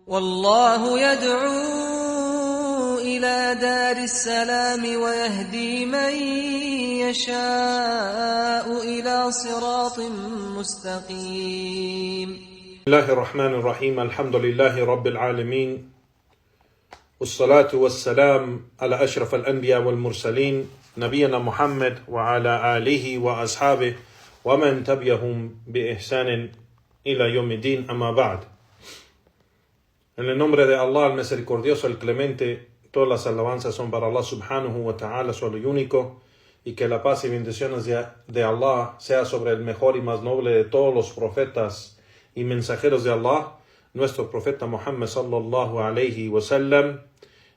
والله يدعو إلى دار السلام ويهدي من يشاء إلى صراط مستقيم. بسم الله الرحمن الرحيم. الحمد لله رب العالمين، والصلاة والسلام على أشرف الأنبياء والمرسلين نبينا محمد وعلى آله وأصحابه ومن تبعهم بإحسان إلى يوم الدين. أما بعد. En el nombre de Allah, el misericordioso, el clemente, todas las alabanzas son para Allah subhanahu wa ta'ala, solo y único, y que la paz y bendiciones de Allah sea sobre el mejor y más noble de todos los profetas y mensajeros de Allah, nuestro profeta Muhammad sallallahu alayhi wa sallam,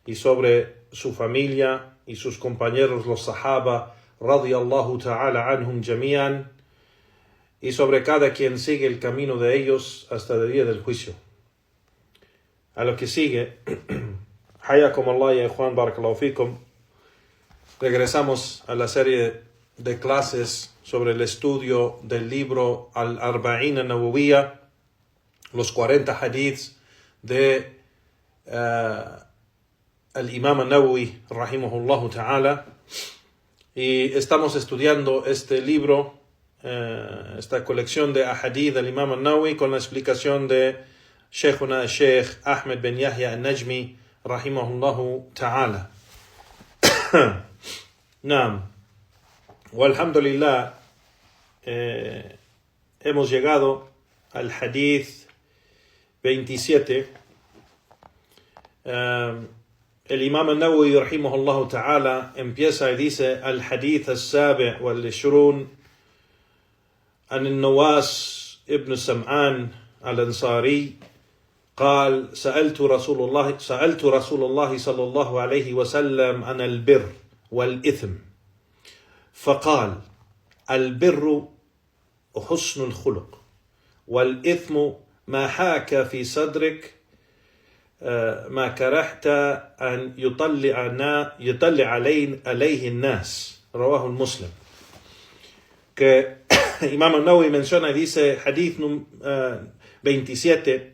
y sobre su familia y sus compañeros los sahaba radiyallahu ta'ala anhum jami'an, y sobre cada quien sigue el camino de ellos hasta el día del juicio. A lo que sigue, Hayakum Allah ya Juan Barakallahu Fikum, regresamos a la serie de clases sobre el estudio del libro Al-Arba'in An-Nawawiyya, los 40 hadiths de al-Imam An-Nawawi rahimahullahu ta'ala, y estamos estudiando este libro, esta colección de ahadith del Imam An-Nawawi con la explicación de Sheikhuna Sheikh Ahmed bin Yahya An-Najmi rahimahullahu ta'ala. Naam. Walhamdulillah, hemos llegado al hadith 27. El Imam An-Nawawi rahimahullahu ta'ala empieza y dice: al hadith al-sabi' wal-ishrun an al-Nawas ibn Sam'an al-Ansari قال سألت رسول الله صلى الله عليه وسلم عن البر والإثم فقال البر حسن الخلق والإثم ما حاك في صدرك ما كرهت أن يطلع عليه الناس. رواه المسلم. Que Imam An-Nawawi menciona y dice hadith 27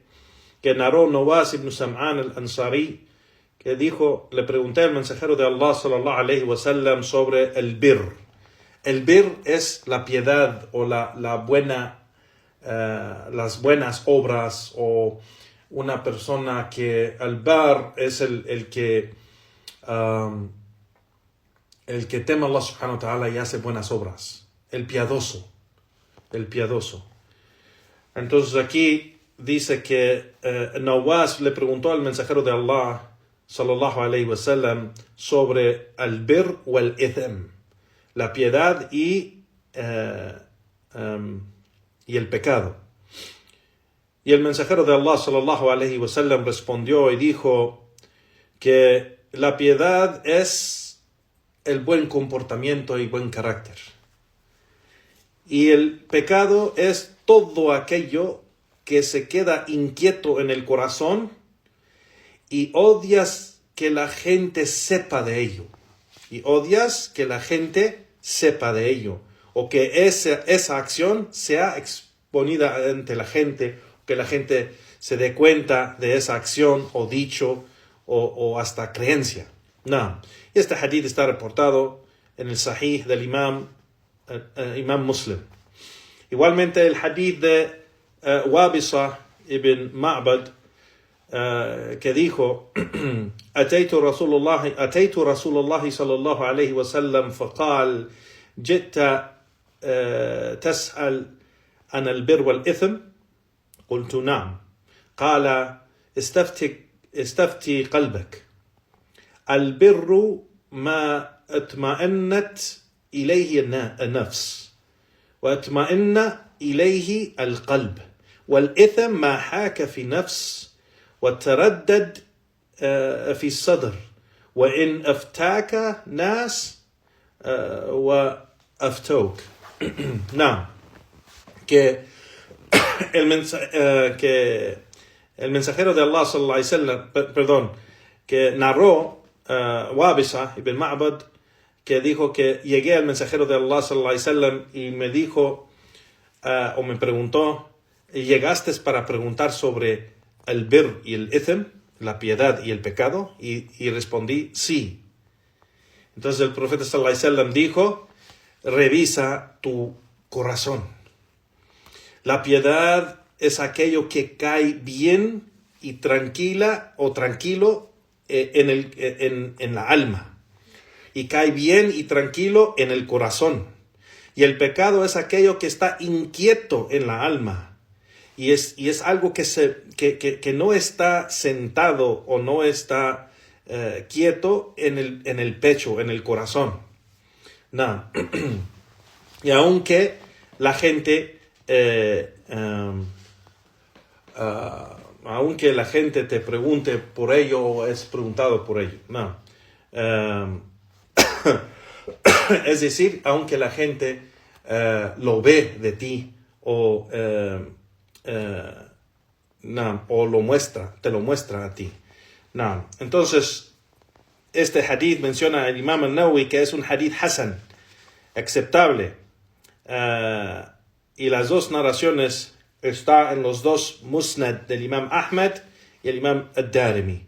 que narró Nawas ibn Sam'an al-Ansari, que dijo: le pregunté al mensajero de Allah sallallahu alayhi wa sallam sobre el bir. El bir es la piedad o la buena, las buenas obras, o una persona que al-bar es el que teme a Allah subhanahu wa ta'ala y hace buenas obras, el piadoso. Entonces aquí dice que Nawas le preguntó al mensajero de Allah sallallahu alayhi wa sallam sobre el bir o el ithm, la piedad y el pecado. Y el mensajero de Allah sallallahu alayhi wa sallam respondió y dijo que la piedad es el buen comportamiento y buen carácter, y el pecado es todo aquello que se queda inquieto en el corazón y odias que la gente sepa de ello. O que esa acción sea exponida ante la gente, que la gente se dé cuenta de esa acción o dicho o hasta creencia. No. Y este hadith está reportado en el Sahih del Imam Muslim. Igualmente el hadith de Wabisa ibn Ma'bad, que dijo: أتيت رسول الله صلى الله عليه وسلم فقال جئت تسأل عن البر والإثم قلت نعم قال استفتي قلبك البر ما اطمأنت إليه النفس واطمأن إليه القلب والإثم ما حاك في نفس وتردد في الصدر وإن أفتاك ناس وأفتوك. نعم. Que el mensajero de Allah sallallahu alayhi wa sallam, que narró Wabisa ibn Ma'bad, que dijo que llegué al mensajero de Allah sallallahu alayhi wa sallam y me dijo, o me preguntó: ¿llegaste para preguntar sobre el bir y el ithm, la piedad y el pecado? Y respondí, sí. Entonces el profeta sallallahu alaihi wasallam dijo, revisa tu corazón. La piedad es aquello que cae bien y tranquila o tranquilo en la alma. Y cae bien y tranquilo en el corazón. Y el pecado es aquello que está inquieto en la alma. Y es algo que no está sentado o no está quieto en el pecho, en el corazón. No. Y aunque la gente aunque la gente te pregunte por ello o es preguntado por ello. No. Es decir, aunque la gente lo ve de ti o te lo muestra a ti. No. Entonces, este hadith menciona el Imam al-Nawawi que es un hadith hasan, aceptable. Y las dos narraciones está en los dos musnad del Imam Ahmad y el Imam ad-Darimi.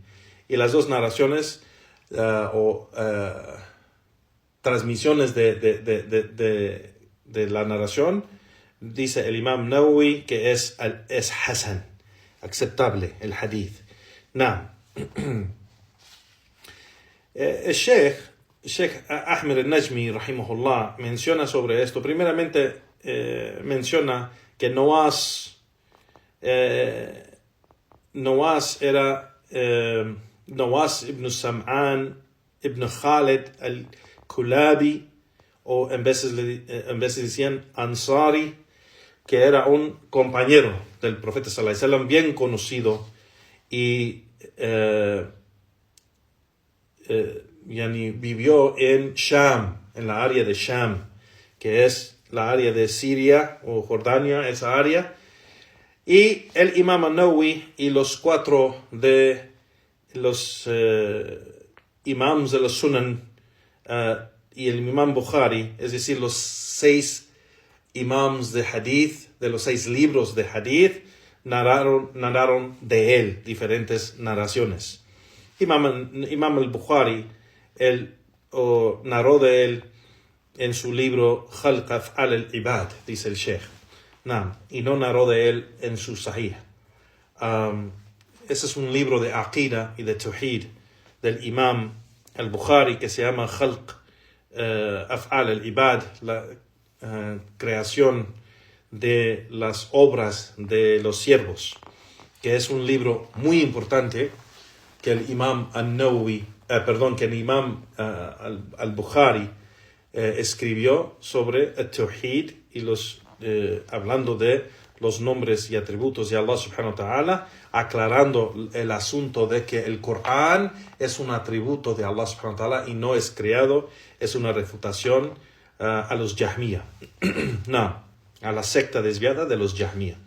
Y las dos narraciones transmisiones de la narración, dice el Imam Nawawi que es hasan, aceptable el hadith. El Sheikh Ahmed al-Najmi, rahimahullah, menciona sobre esto. Primeramente, menciona que Nawas era Nawas ibn Sam'an ibn Khalid al-Kulabi, o en veces decían Ansari, que era un compañero del profeta sallallahu alaihi wasallam, bien conocido, y vivió en Sham, en la área de Sham, que es la área de Siria o Jordania, esa área. Y el Imam al-Nawawi y los cuatro de los imams de los Sunan y el Imam Bukhari, es decir, los 6 imams de hadith, de los 6 libros de hadith, narraron de él diferentes narraciones. Imam al-Bukhari, él narró de él en su libro Khalq Af'al al-Ibad, dice el Sheikh. Y no narró de él en su Sahih. Ese es un libro de Aqida y de Tawhid del Imam al-Bukhari que se llama Khalq Af'al al-Ibad, la creación de las obras de los siervos, que es un libro muy importante que el Imam al-Nawawi, que el Imam al-Bukhari escribió sobre el Tawhid y hablando de los nombres y atributos de Allah subhanahu wa ta'ala, aclarando el asunto de que el Corán es un atributo de Allah subhanahu wa ta'ala y no es creado, es una refutación a los Jahmiya, a la secta desviada de los Jahmiya.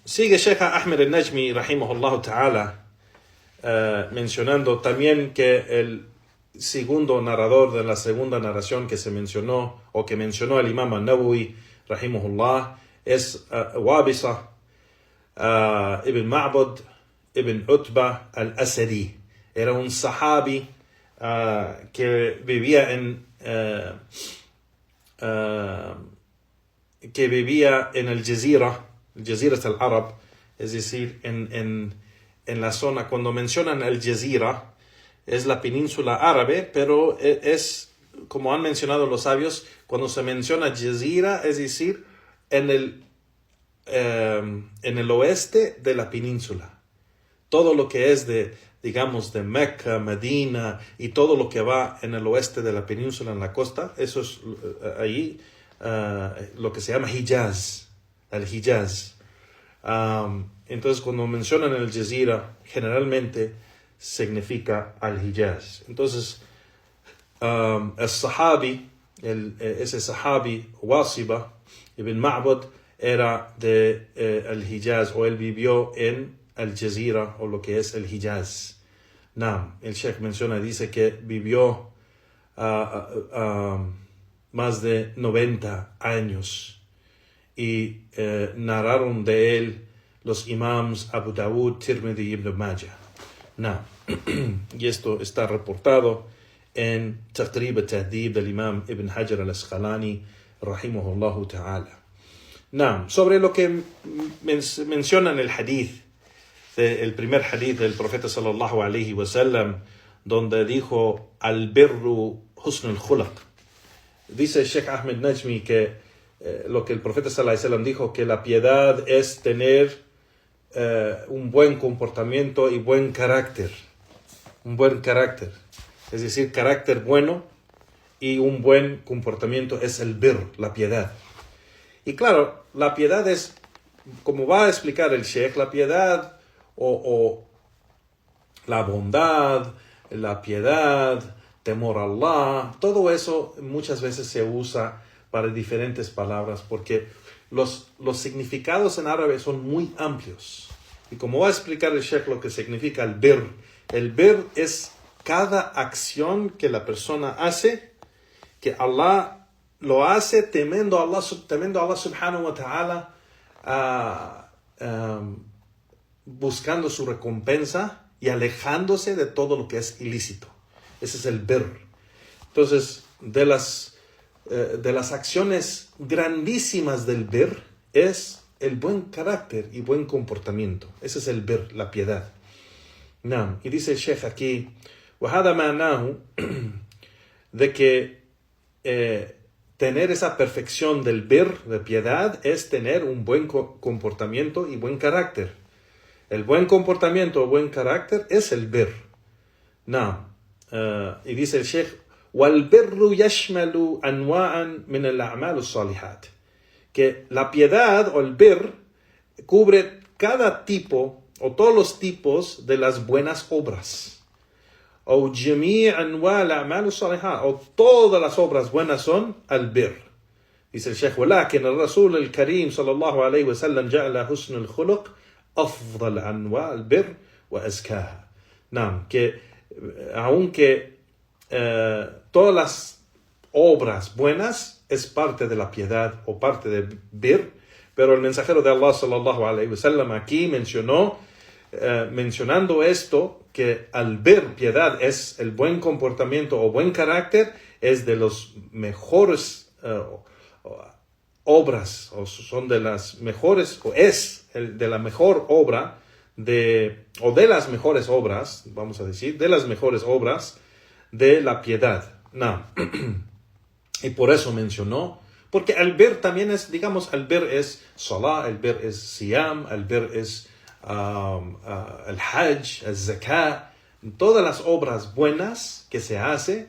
Sigue Sheikh Ahmed al-Najmi, rahimahullah ta'ala, mencionando también que el segundo narrador de la segunda narración que se mencionó, o que mencionó el Imam al-Nawawi, rahimahullah, es Wabisa ibn Ma'bad ibn Utbah al-Asadi. Era un sahabi que vivía en el Jazira al-Arab, es decir, en la zona. Cuando mencionan el Jazira, es la península árabe, pero es, como han mencionado los sabios, cuando se menciona Jazira, es decir, en el oeste de la península. Todo lo que es de Mecca, Medina y todo lo que va en el oeste de la península, en la costa, eso es ahí lo que se llama Hijaz, el Hijaz. Entonces, cuando mencionan el Jazira, generalmente significa al-Hijaz. Entonces, el sahabi, ese sahabi, Wasiba ibn Ma'bad, era de al-Hijaz, o él vivió en al-Jazira, o lo que es el Hijaz. El Sheikh dice que vivió más de 90 años y narraron de él los imams Abu Dawud, Tirmidhi y Ibn Majah. Y esto está reportado en Taqrib al-Tahdhib del imam Ibn Hajar al-Asqalani, rahimahullahu ta'ala. Sobre lo que menciona en el hadith, el primer hadith del profeta sallallahu alayhi wa sallam, donde dijo al-birru husnul khulaq. Dice Sheikh Ahmed Najmi que lo que el profeta sallallahu alayhi wa sallam dijo, que la piedad es tener un buen comportamiento y buen carácter. Un buen carácter. Es decir, carácter bueno y un buen comportamiento es el birr, la piedad. Y claro, la piedad es, como va a explicar el Sheikh, la piedad o la bondad, la piedad, temor a Allah, todo eso muchas veces se usa para diferentes palabras porque los significados en árabe son muy amplios. Y como va a explicar el Sheikh lo que significa el birr es cada acción que la persona hace, que Allah lo hace temiendo a Allah subhanahu wa ta'ala, buscando su recompensa y alejándose de todo lo que es ilícito. Ese es el birr. Entonces, de las acciones grandísimas del birr es el buen carácter y buen comportamiento. Ese es el birr, la piedad. Y dice el Sheikh aquí, وَهَذَا مَعْنَاهُ, de que tener esa perfección del birr, de piedad, es tener un buen comportamiento y buen carácter. El buen comportamiento o buen carácter es el birr. Y dice el Sheikh, وَالْبِرُّ يَشْمَلُ أَنْوَاءً مِنَ الْأَعْمَالُ الصَّالِحَاتِ, que la piedad o el birr cubre cada tipo o todos los tipos de las buenas obras. O جميع أنواع الأعمال الصالحات, o todas las obras buenas son al birr. Dice el Sheikh, ولكن الرسول الكريم صلى الله عليه وسلم جعل حسن الخلق أفضل أنواع البر وأزكاها. Que aunque todas las obras buenas es parte de la piedad o parte del birr, pero el mensajero de Allah sallallahu alayhi wa sallam aquí mencionando esto, que al birr, piedad, es el buen comportamiento o buen carácter, es de los mejores obras, o son de las mejores, o es de la mejor obra, de las mejores obras, vamos a decir, de las mejores obras de la piedad. Y por eso mencionó, porque el birr también es, digamos, el birr es salah, el birr es siyam, el birr es el hajj, el zakah. Todas las obras buenas que se hace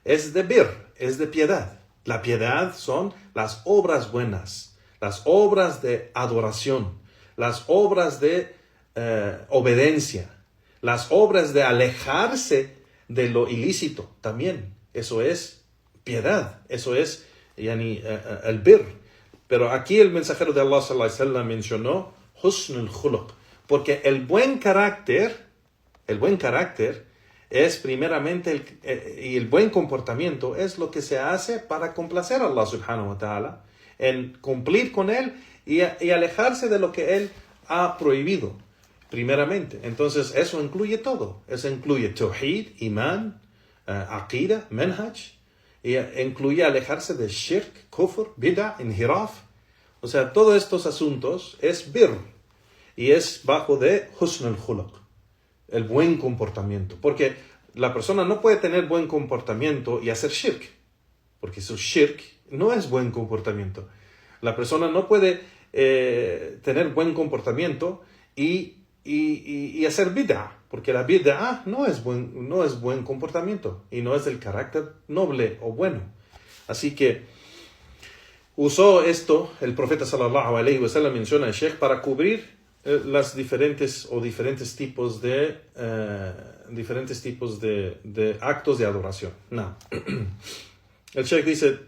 es de birr, es de piedad. La piedad son las obras buenas, las obras de adoración, las obras de obediencia, las obras de alejarse de lo ilícito también. Eso es piedad, eso es el birr. Pero aquí el mensajero de Allah sallallahu alaihi wasallam mencionó husnul khuluq, porque el buen carácter es primeramente y el buen comportamiento es lo que se hace para complacer a Allah subhanahu wa ta'ala, en cumplir con él y alejarse de lo que él ha prohibido primeramente. Entonces eso incluye todo. Eso incluye tawhid, iman, aqida, manhaj, y incluye alejarse de shirk, kufr, bid'ah, inhiraf. O sea, todos estos asuntos es birr y es bajo de husnul khuluq, el buen comportamiento. Porque la persona no puede tener buen comportamiento y hacer shirk, porque su shirk no es buen comportamiento. La persona no puede tener buen comportamiento y hacer bid'ah, porque la bid'ah no es buen comportamiento y no es del carácter noble o bueno. Así que usó esto el profeta sallallahu alayhi wa sallam, menciona el Sheikh, para cubrir las diferentes tipos de actos de adoración. El Sheikh dice,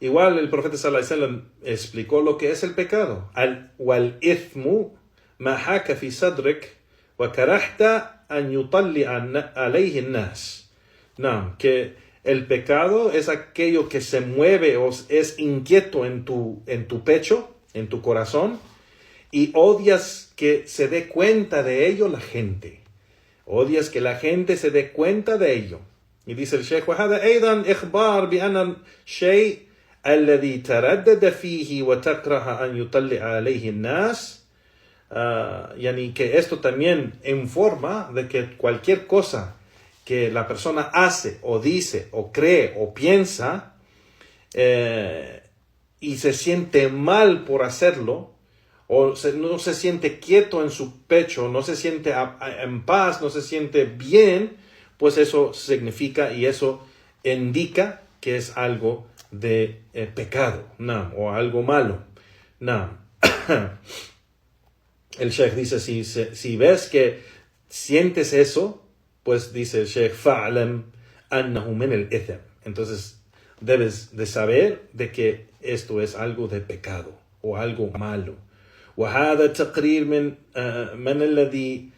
igual el profeta sallallahu alayhi wa sallam explicó lo que es el pecado. Wal ithmu ma haka fi sadrik wa karahta an yutalli alayhi an-nas. Que el pecado es aquello que se mueve o es inquieto en tu pecho, en tu corazón, y odias que se dé cuenta de ello la gente. Odias que la gente se dé cuenta de ello. Y dice el Sheikh, وهذا أيضا إخبار بأن الشيء الذي تردد فيه وتكره أن يطلع عليه الناس. Yani que esto también informa de que cualquier cosa que la persona hace o dice o cree o piensa y se siente mal por hacerlo, o no se siente quieto en su pecho, no se siente en paz, no se siente bien, pues eso significa y eso indica que es algo de pecado, no, o algo malo. No. El Sheikh dice, si ves que sientes eso, pues dice el Sheikh, فَعْلَمْ أَنَّهُ مِنَ الْإِثْمِ. Entonces debes de saber de que esto es algo de pecado o algo malo. وهذا تقرير من الذي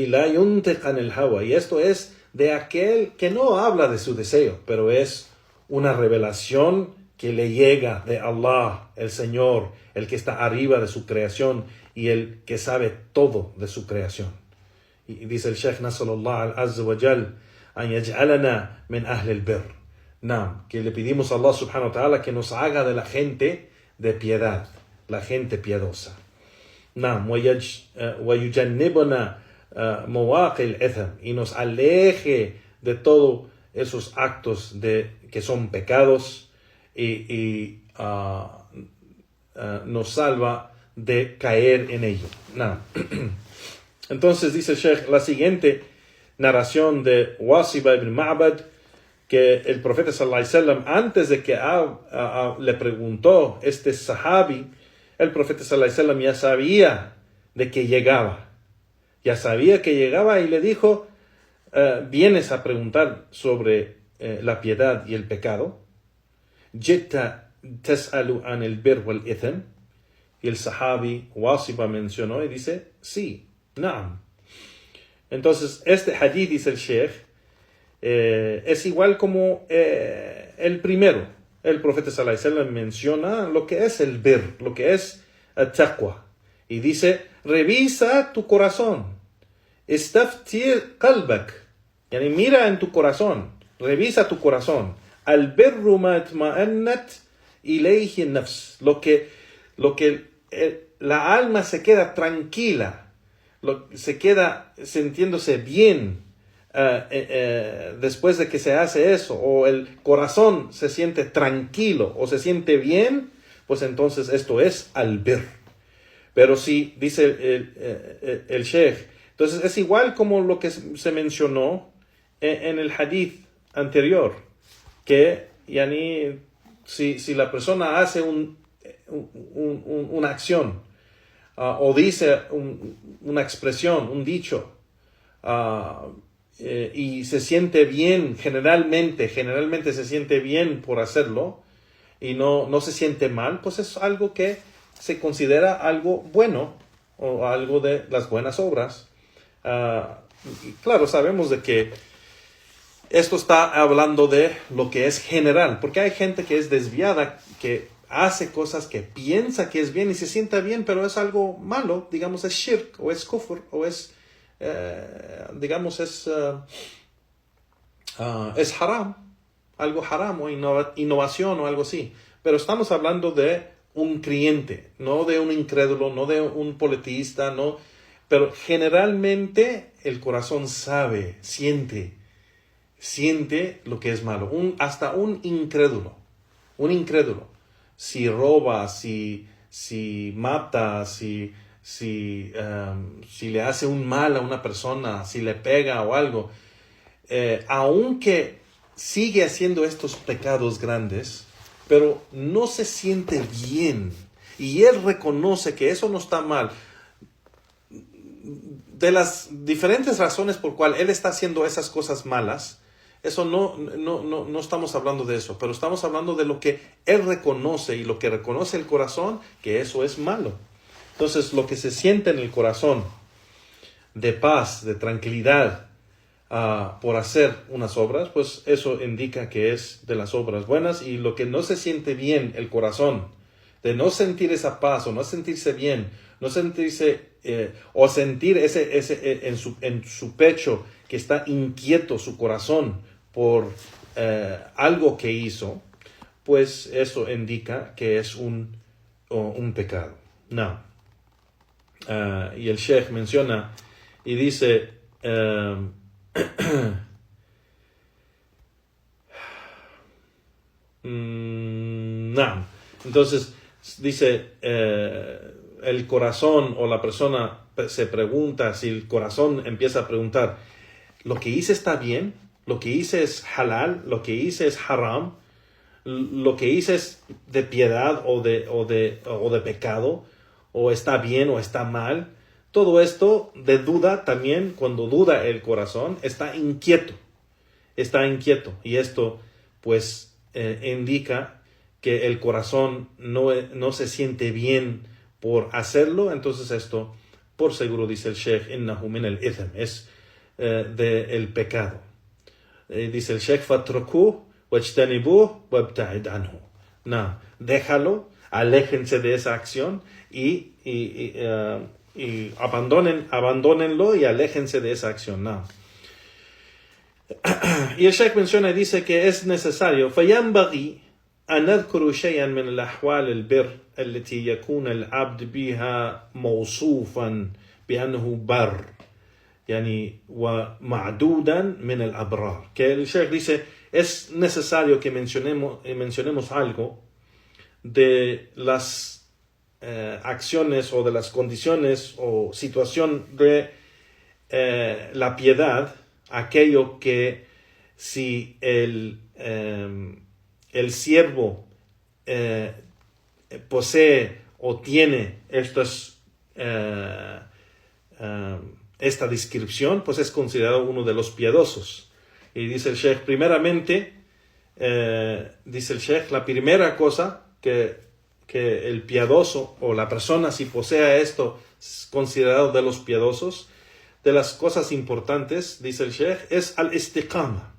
لا ينطق عن الهوى. Y esto es de aquel que no habla de su deseo, pero es una revelación que le llega de Allah, el Señor, el que está arriba de su creación y el que sabe todo de su creación. Y dice el Sheikh Nasrullah Azza wa Jal, an yaj'alana min ahli al-birr. Que le pedimos a Allah subhanahu wa ta'ala que nos haga de la gente de piedad, la gente piedosa. وَيُجَنِّبُنَا مَوَاقِعِ الْإِثْمِ. Y nos aleje de todos esos actos que son pecados y nos salva de caer en ello. Entonces dice el Sheikh, la siguiente narración de Wasiba ibn Ma'bad, que el profeta sallallahu alaihi wasallam, antes de que le preguntó este sahabi, el profeta sallallahu alaihi wasallam ya sabía de que llegaba. Ya sabía que llegaba y le dijo, vienes a preguntar sobre la piedad y el pecado. Jita tas'alu an el-birr wal-itham. Y el sahabi Wasiba mencionó y dice, sí, na'am. Entonces, este hadith, dice el Sheikh, es igual como el primero. El profeta sallallahu alaihi wasallam menciona lo que es el birr, lo que es el taqwa. Y dice, revisa tu corazón. Istaftir qalbak. Yani mira en tu corazón. Revisa tu corazón. Al birru ma itma'annat ilayhi nafs. Lo que la alma se queda tranquila. Se queda sintiéndose bien. Después de que se hace eso, o el corazón se siente tranquilo o se siente bien, pues entonces esto es al-birr. Pero si dice el Sheikh, entonces es igual como lo que se mencionó en el hadith anterior, que yani, si la persona hace una acción o dice una expresión, un dicho, y se siente bien, generalmente se siente bien por hacerlo y no se siente mal, pues es algo que se considera algo bueno o algo de las buenas obras. Y claro, sabemos de que esto está hablando de lo que es general, porque hay gente que es desviada, que hace cosas que piensa que es bien y se sienta bien, pero es algo malo, digamos es shirk o es kufr o es digamos es haram, algo haram o innovación o algo así. Pero estamos hablando de un creyente, no de un incrédulo, no de un politeísta, no. Pero generalmente el corazón sabe, siente lo que es malo. Hasta un incrédulo, si roba, si mata, si le hace un mal a una persona, si le pega o algo, aunque sigue haciendo estos pecados grandes, pero no se siente bien y él reconoce que eso no está mal, de las diferentes razones por cual él está haciendo esas cosas malas, eso no estamos hablando de eso, pero estamos hablando de lo que él reconoce y lo que reconoce el corazón, que eso es malo. Entonces, lo que se siente en el corazón de paz, de tranquilidad por hacer unas obras, pues eso indica que es de las obras buenas. Y lo que no se siente bien el corazón de no sentir esa paz o no sentirse bien, no sentirse o sentir en su pecho que está inquieto su corazón por algo que hizo, pues eso indica que es un pecado. No. Y el Sheikh menciona y dice no. Entonces dice el corazón o la persona se pregunta, si el corazón empieza a preguntar, ¿lo que hice está bien? ¿Lo que hice es halal? ¿Lo que hice es haram? ¿Lo que hice es de piedad o de pecado? ¿O está bien o está mal? Todo esto de duda también, cuando duda el corazón, está inquieto. Y esto pues indica que el corazón no se siente bien por hacerlo. Entonces esto, por seguro, dice el Sheikh, innahu min al-ithm, es del pecado. Dice el Sheikh, fatrukuh wajtanibuh wabta'id anhu. No, déjalo, aléjense de esa acción y abandónenlo y aléjense de esa acción. No. Y el Sheikh menciona y dice que es necesario فينبغي أن نذكر شيئا من الأحوال البر التي يكون العبد بها موصوفا بأنه بر يعني ومعدودا من الأبرار. Que el Sheikh dice es necesario que mencionemos algo de las acciones o de las condiciones o situación de la piedad, aquello que si el siervo posee o tiene esta descripción, pues es considerado uno de los piadosos. Y dice el Sheikh, primeramente, dice el Sheikh, la primera cosa que el piadoso o la persona, si posee esto, es considerado de los piadosos, de las cosas importantes, dice el Sheikh, es al-istiqama,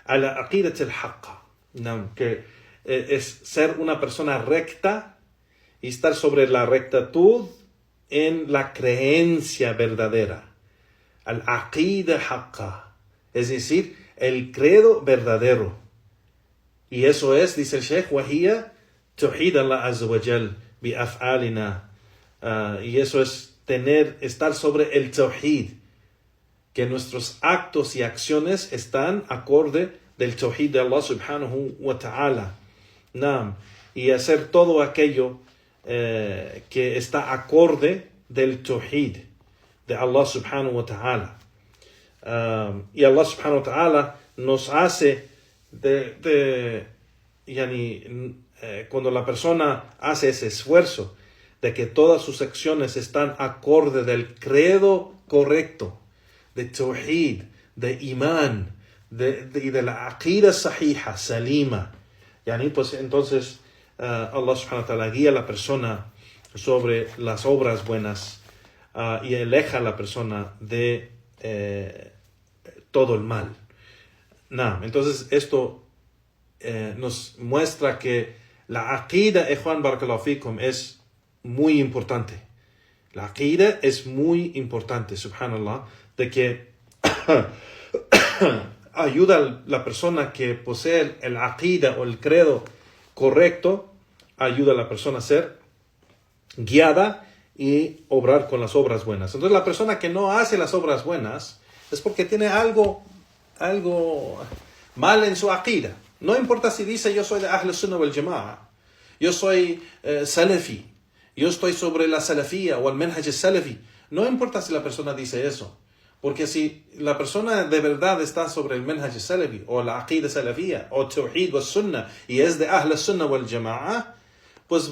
al-aqidat al-haqqa, que es ser una persona recta y estar sobre la rectitud en la creencia verdadera. Al-aqida haqqa, es decir, el credo verdadero. Y eso es, dice el Sheikh, وَهِيَ تُوحِيدَ اللَّهَ عَزَّ وَجَلَّ بِأَفْعَالِنَا. Y eso es estar sobre el tawhid, que nuestros actos y acciones están acorde del tawhid de Allah subhanahu wa ta'ala. Y hacer todo aquello que está acorde del tawhid de Allah subhanahu wa ta'ala. Y Allah subhanahu wa ta'ala nos hace cuando la persona hace ese esfuerzo de que todas sus acciones están acorde del credo correcto, de tawhid, de imán, y de la aqida sahija, salima. Pues entonces Allah subhanahu wa ta'ala guía a la persona sobre las obras buenas y aleja a la persona de todo el mal. Entonces esto nos muestra que la aqida, Juan Barakallahu Fikum, es muy importante. La aqida es muy importante, subhanallah, de que ayuda a la persona que posee el aqida o el credo correcto, ayuda a la persona a ser guiada y obrar con las obras buenas. Entonces la persona que no hace las obras buenas es porque tiene algo mal en su aqida. No importa si dice yo soy de Ahl Sunnah wal Jama'a, yo soy salafi, yo estoy sobre la salafía o el manhaj salafi. No importa si la persona dice eso, porque si la persona de verdad está sobre el manhaj salafi o la aqida salafía o tawhid wa sunnah y es de Ahl Sunnah wal Jama'a, pues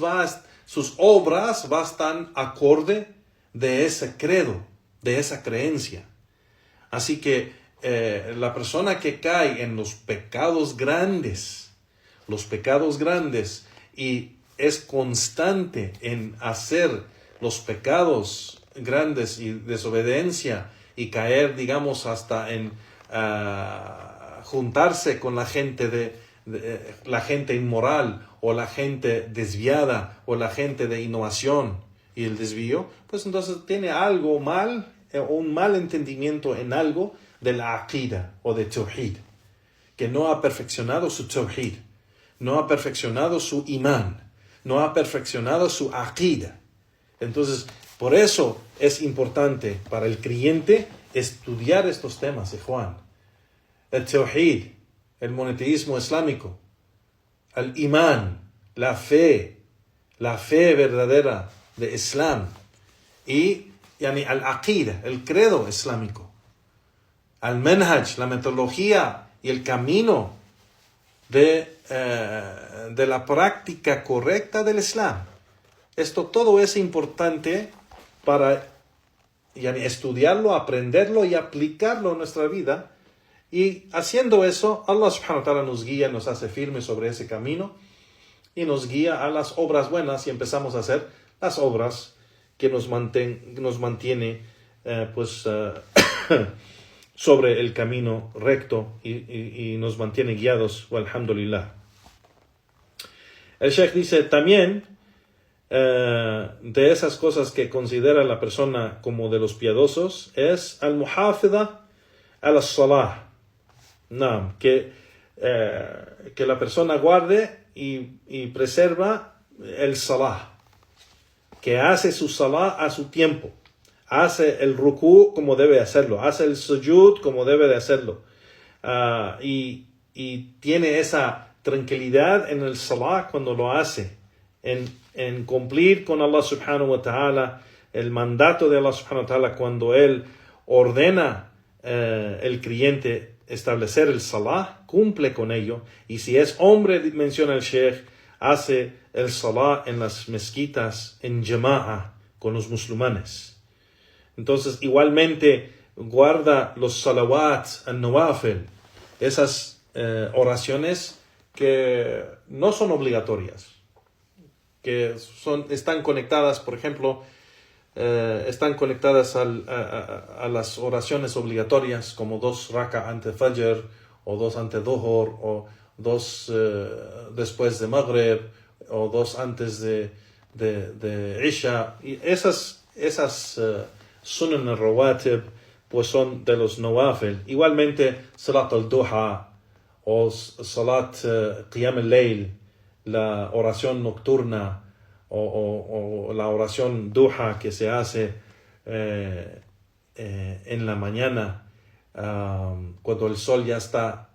sus obras van a estar acorde de ese credo, de esa creencia. Así que la persona que cae en los pecados grandes y es constante en hacer los pecados grandes y desobediencia y caer, digamos, hasta en juntarse con la gente la gente inmoral o la gente desviada o la gente de innovación y el desvío, pues entonces tiene algo mal, un mal entendimiento en algo de la aqida o de tawhid, que no ha perfeccionado su tawhid, no ha perfeccionado su imán, no ha perfeccionado su aqida. Entonces, por eso es importante para el creyente estudiar estos temas, Juan. El tawhid, el monoteísmo islámico, el imán, la fe verdadera de Islam y al-aqida, el credo islámico, al-manhaj, la metodología y el camino de la práctica correcta del Islam. Esto todo es importante para estudiarlo, aprenderlo y aplicarlo en nuestra vida. Y haciendo eso, Allah subhanahu wa ta'ala nos guía, nos hace firmes sobre ese camino y nos guía a las obras buenas y empezamos a hacer las obras que nos mantiene sobre el camino recto y nos mantiene guiados, alhamdulillah. El Sheikh dice también de esas cosas que considera la persona como de los piadosos es al-muhafidha al-salah. No, que la persona guarde y preserva el salah, que hace su salah a su tiempo, hace el rukú como debe hacerlo, hace el sujud como debe de hacerlo, y tiene esa tranquilidad en el salah cuando lo hace, en cumplir con Allah subhanahu wa ta'ala, el mandato de Allah subhanahu wa ta'ala cuando Él ordena el creyente establecer el salah, cumple con ello, y si es hombre, menciona el Sheikh, hace el salah en las mezquitas en jama'a con los musulmanes. Entonces igualmente guarda los salawat al-nawafil, esas oraciones que no son obligatorias, que están conectadas, por ejemplo, están conectadas a las oraciones obligatorias, como 2 raka ante Fajr, o 2 ante Dhuhr, o 2 después de Maghrib, o 2 antes de Isha. Y esas sunan al-rawatib pues son de los nawafil. Igualmente salat al-duha o salat qiyam al-layl, la oración nocturna, o la oración duha que se hace en la mañana, cuando el sol ya está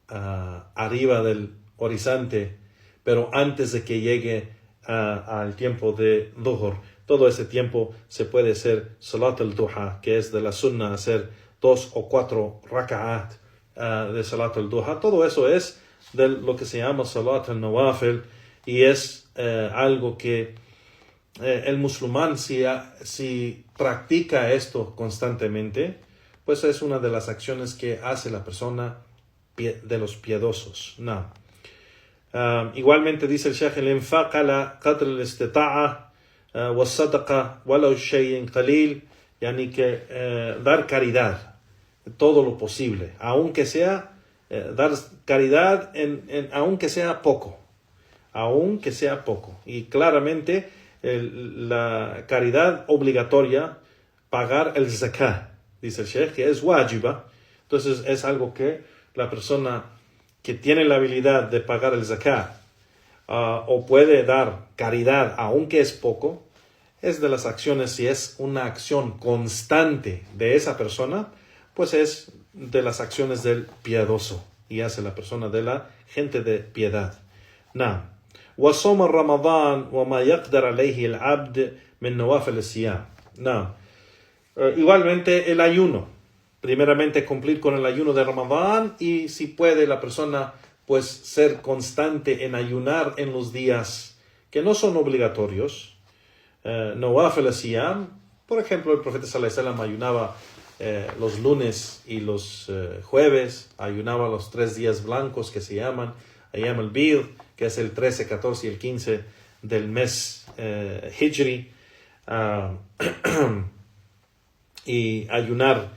arriba del horizonte, pero antes de que llegue al tiempo de Dhuhr. Todo ese tiempo se puede hacer salat al-duha, que es de la sunna hacer 2 o 4 raka'at de salat al-duha. Todo eso es de lo que se llama salat al-nawafil, y es algo que el musulmán, si practica esto constantemente, pues es una de las acciones que hace la persona de los piadosos. No. Igualmente dice el Shaykh, el-infaq ala qadr al-istita'a wa sadaqa walau shay'in qalil, yani que dar caridad todo lo posible, aunque sea dar caridad aunque sea poco. Aunque sea poco. Y claramente la caridad obligatoria, pagar el zakah, dice el Sheikh, que es wajiba. Entonces es algo que la persona que tiene la habilidad de pagar el zakah o puede dar caridad aunque es poco, es de las acciones, si es una acción constante de esa persona, pues es de las acciones del piadoso y hace la persona de la gente de piedad. وصوم رمضان وما يقدر عليه العبد من نوافل الصيام. Igualmente el ayuno. Primeramente cumplir con el ayuno de Ramadán, y si puede la persona pues ser constante en ayunar en los días que no son obligatorios. Nawafil al-siyam, por ejemplo, el profeta sallallahu alaihi wasallam ayunaba los lunes y los jueves, ayunaba los 3 días blancos que se llaman Ayyam al-Bid, que es el 13, 14 y el 15 del mes Hijri, y ayunar,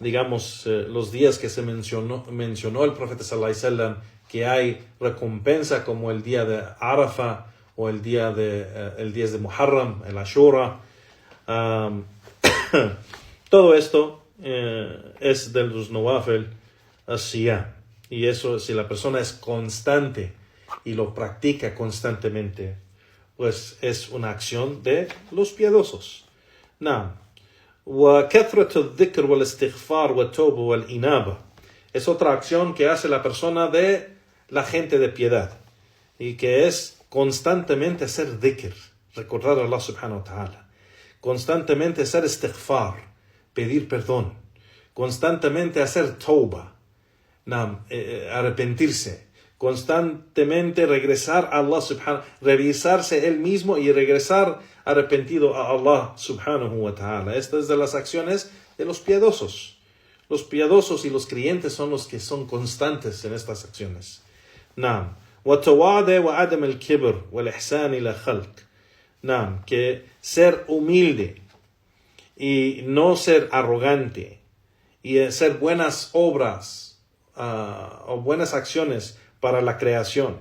digamos, los días que se mencionó el profeta sallallahu alaihi wasallam que hay recompensa como el día de Arafah o el día de Muharram, el Ashura. Todo esto es de los Nawafil Siyam. Y eso, si la persona es constante y lo practica constantemente, pues es una acción de los piadosos. وكثرة الذكر والاستغفار والتوبة والإنابة es otra acción que hace la persona de la gente de piedad, y que es constantemente hacer dhikr, recordar a Allah subhanahu wa ta'ala, constantemente hacer istighfar, pedir perdón, constantemente hacer tauba, arrepentirse, constantemente regresar a Allah subhanahu, revisarse él mismo y regresar arrepentido a Allah subhanahu wa ta'ala. Esta es de las acciones de los piadosos. Los piadosos y los creyentes son los que son constantes en estas acciones. وَتَوَاضَ وَعَدَمَ الْكِبْرِ وَالْإِحْسَانِ إِلَى خَلْقِ. Que ser humilde y no ser arrogante y hacer buenas obras o buenas acciones para la creación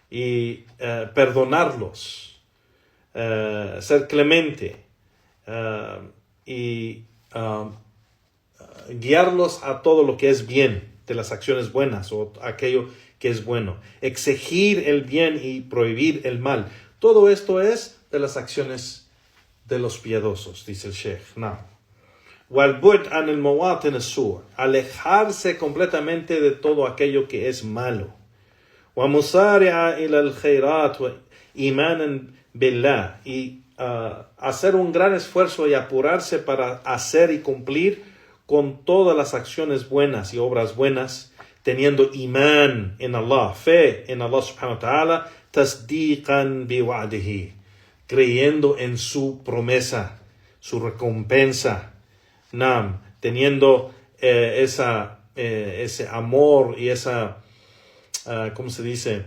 y perdonarlos, ser clemente y guiarlos a todo lo que es bien, de las acciones buenas o aquello que es bueno, exigir el bien y prohibir el mal. Todo esto es de las acciones de los piadosos, dice el Sheikh. وَالْبُعْدْ عَنِ الْمَوَاطِنِ السُّوءِ, alejarse completamente de todo aquello que es malo. وَمُسَارِعَ إِلَى الْخَيْرَاتِ وَإِيمَانًا بِاللَّهِ, y hacer un gran esfuerzo y apurarse para hacer y cumplir con todas las acciones buenas y obras buenas, teniendo imán en Allah, fe en Allah subhanahu wa ta'ala, tasdiqan biwa'dihi, creyendo en su promesa, su recompensa, teniendo ese amor y esa, ¿cómo se dice?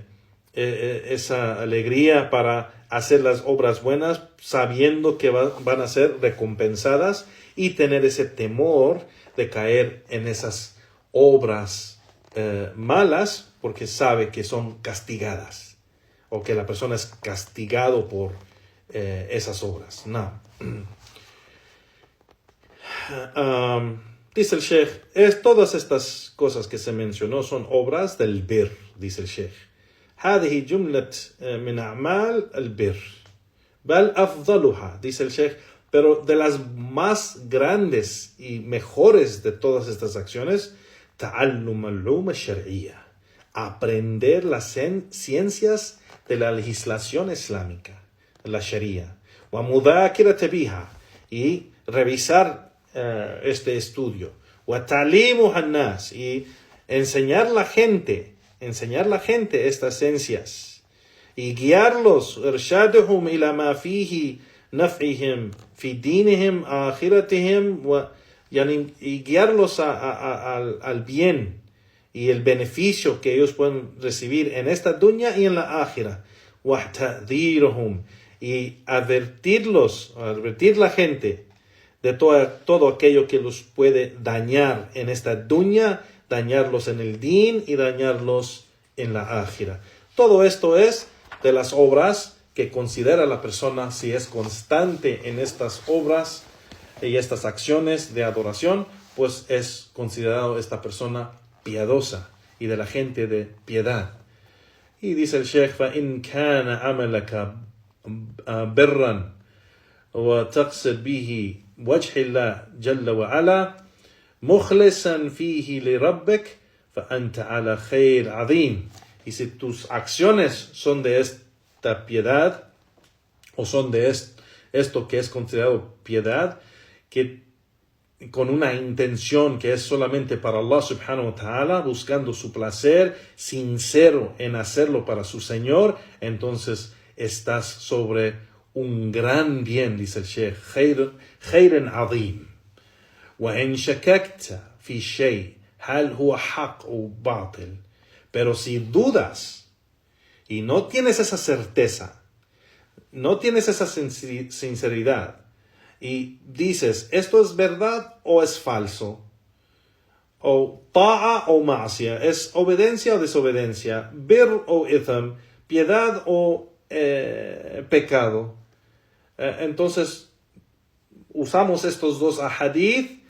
Esa alegría para hacer las obras buenas, sabiendo que van a ser recompensadas, y tener ese temor de caer en esas obras malas, porque sabe que son castigadas, o que la persona es castigado por esas obras. Dice el Sheikh, todas estas cosas que se mencionó son obras del bir, dice el Sheikh. هذه جملة من أعمال البر بل أفضلها, dice el Sheikh, pero de las más grandes y mejores de todas estas acciones, تعلم العلوم الشرعية, aprender las ciencias de la legislación islámica, la sharia, ومذاكرة بها, y revisar este estudio, وتعليمها الناس, y enseñar a la gente estas ciencias y guiarlos, إرشادهم إلى ما فيه نفعهم في دينهم آخرتهم, y guiarlos al bien y el beneficio que ellos pueden recibir en esta dunya y en la ákhira, وتحذيرهم, y advertir la gente de todo aquello que los puede dañar en esta dunya, dañarlos en el din y dañarlos en la ákhira. Todo esto es de las obras que considera la persona, si es constante en estas obras y estas acciones de adoración, pues es considerado esta persona piadosa y de la gente de piedad. Y dice el Sheikh, فَإِنْ كَانَ عَمَلَكَ بِرًّا وَتَقْصِدْ بِهِ وَجْهِ اللَّهِ جَلَّ وَعَلَى مخلصا فيه لربك فأنت على خير عظيم. Y si tus acciones son de esta piedad, o son de esto que es considerado piedad, que con una intención que es solamente para Allah subhanahu wa ta'ala, buscando su placer, sincero en hacerlo para su Señor, entonces estás sobre un gran bien, dice el Sheikh, khayran azim. وإن شككت في شيء هل هو حق أو باطل, pero si dudas y no tienes esa certeza, no tienes esa sinceridad y dices esto es verdad o es falso, o ta'a o ma'asiyah, es obediencia o desobediencia, bir o itham, piedad o pecado. Entonces, usamos estos dos ahadith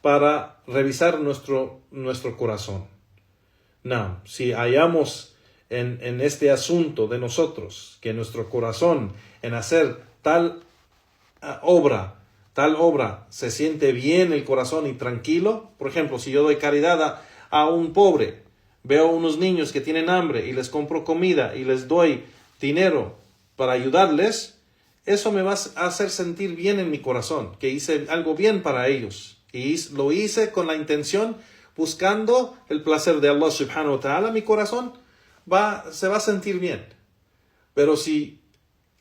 para revisar nuestro corazón. No, si hallamos en este asunto de nosotros que nuestro corazón en hacer tal obra se siente bien el corazón y tranquilo, por ejemplo, si yo doy caridad a un pobre, veo unos niños que tienen hambre y les compro comida y les doy dinero para ayudarles, eso me va a hacer sentir bien en mi corazón, que hice algo bien para ellos. Y lo hice con la intención, buscando el placer de Allah subhanahu wa ta'ala, mi corazón se va a sentir bien. Pero si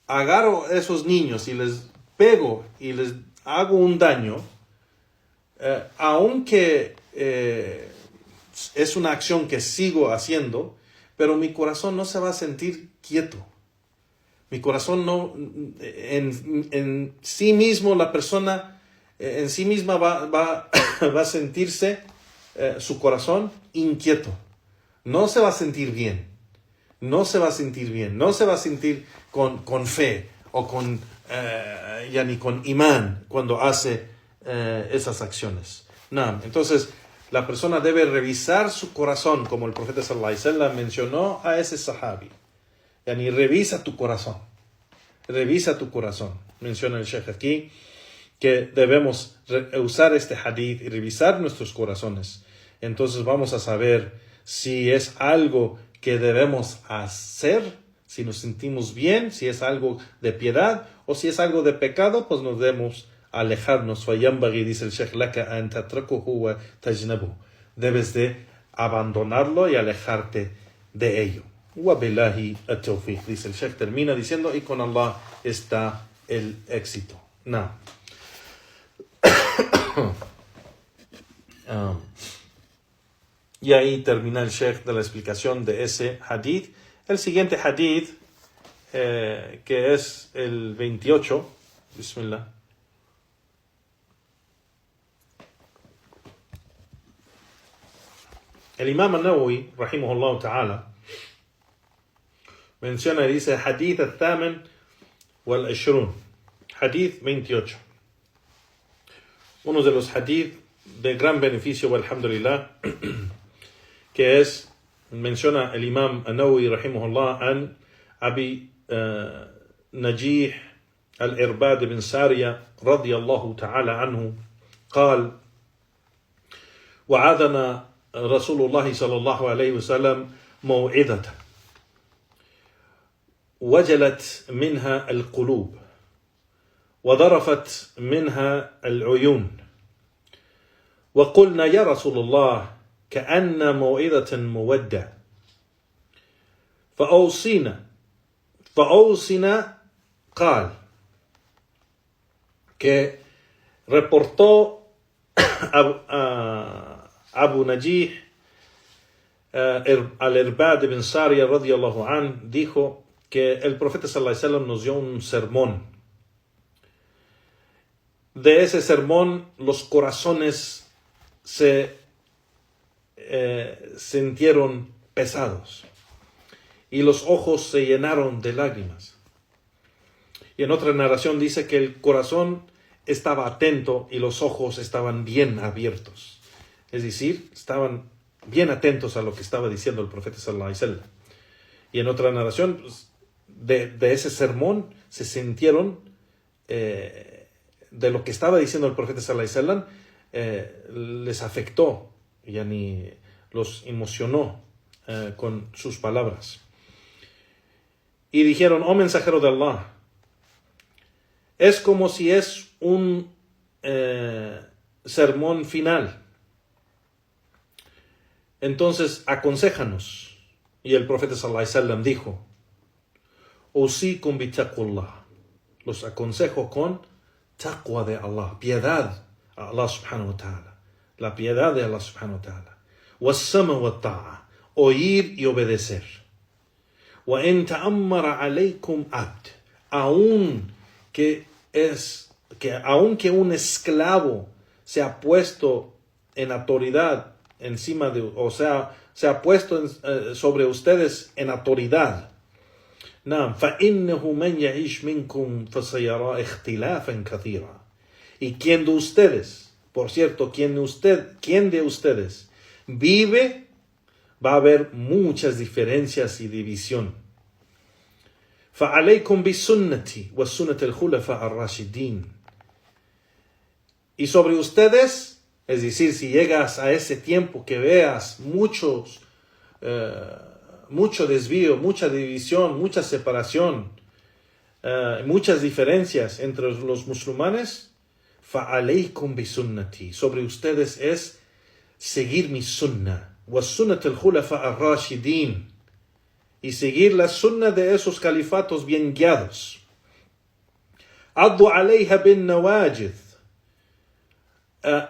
agarro a esos niños y les pego y les hago un daño, aunque es una acción que sigo haciendo, pero mi corazón no se va a sentir quieto. Mi corazón no, en sí mismo, la persona en sí misma va a sentirse su corazón inquieto. No se va a sentir bien. No se va a sentir con fe o con imán cuando hace esas acciones. No. Entonces, la persona debe revisar su corazón, como el profeta sallallahu alaihi wasallam mencionó a ese sahabi. Revisa tu corazón. Menciona el Sheikh aquí que debemos usar este hadith y revisar nuestros corazones. Entonces vamos a saber si es algo que debemos hacer, si nos sentimos bien, si es algo de piedad o si es algo de pecado, pues nos debemos alejarnos. Dice el Sheikh, debes de abandonarlo y alejarte de ello. Wabillahi at-tawfiq, dice el Sheikh, termina diciendo, y con Allah está el éxito. No. Y ahí termina el Sheikh de la explicación de ese hadith. El siguiente hadith, que es el 28, bismillah. El Imam An-Nawawi, rahimahullah ta'ala, menciona y dice hadith al-thaman wal-ashrun, hadith 28. Uno de los hadith de gran beneficio, alhamdulillah, que es, menciona el Imam An-Nawawi rahimahullah an Abi Najih al-Irbad bin Sariya radiyallahu ta'ala anhu قال وعظنا رسول الله صلى الله عليه وسلم موعظة وجلت منها القلوب وذرفت منها العيون وقلنا يا رسول الله كأن موعظة مودع فأوصنا قال que reportó Abu Najih al-Irbad bin Sariya radiyallahu an, dijo que el profeta sallallahu alaihi wasallam nos dio un sermón. De ese sermón los corazones se sintieron pesados y los ojos se llenaron de lágrimas. Y en otra narración dice que el corazón estaba atento y los ojos estaban bien abiertos. Es decir, estaban bien atentos a lo que estaba diciendo el profeta sallallahu alaihi wasallam. Y en otra narración, pues, de ese sermón se sintieron de lo que estaba diciendo el profeta sallallahu alaihi wasallam, les afectó, los emocionó con sus palabras. Y dijeron: oh mensajero de Allah, es como si es un sermón final. Entonces, aconséjanos. Y el profeta sallallahu alaihi wasallam dijo: usikum bi taqwallah, los aconsejo con taqwa de Allah, piedad a Allah subhanahu wa ta'ala, la piedad de Allah subhanahu wa ta'ala. Was-sama wa ta'a, oír y obedecer. Wa in ta'ammara alaykum abd, aunque un esclavo se ha puesto en autoridad encima de, o sea, se ha puesto sobre ustedes en autoridad. نعم فإنه من يعيش منكم فسيرى اختلافا كثيرا. Y quien de ustedes, por cierto, quien de ustedes vive, va a haber muchas diferencias y división. فعليكم بسنتي وسنة الخلفاء الراشدين. Y sobre ustedes, es decir, si llegas a ese tiempo que veas mucho desvío, mucha división, mucha separación, muchas diferencias entre los musulmanes, فَعَلَيْكُمْ بِسُنَّتِي. Sobre ustedes es seguir mi sunnah, وَالسُنَّةِ الْخُلَفَاءَ الرَّاشِدِينَ, y seguir la sunnah de esos califatos bien guiados. عَضُّ عَلَيْهَا بِالنَّوَاجِذ.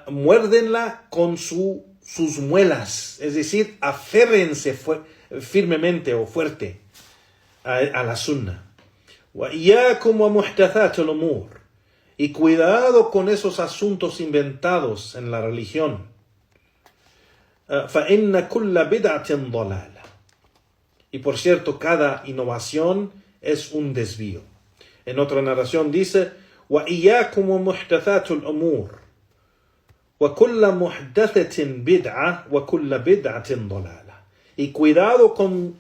Muérdenla con sus muelas, es decir, aférrense firmemente o fuerte a la sunnah. وَإِيَّاكُمْ وَمُحْدَثَاتِ الْأُمُورِ. Y cuidado con esos asuntos inventados en la religión. فَإِنَّ كُلَّ بِدْعَةٍ ضَلَالَةٍ. Y por cierto, cada innovación es un desvío. En otra narración dice, وَإِيَّاكُمْ وَمُحْدَثَاتِ الْأُمُورِ وَكُلَّ مُحْدَثَةٍ بِدْعَةٍ وَكُلَّ بِدْعَةٍ ضَلَالَةٍ. Y cuidado con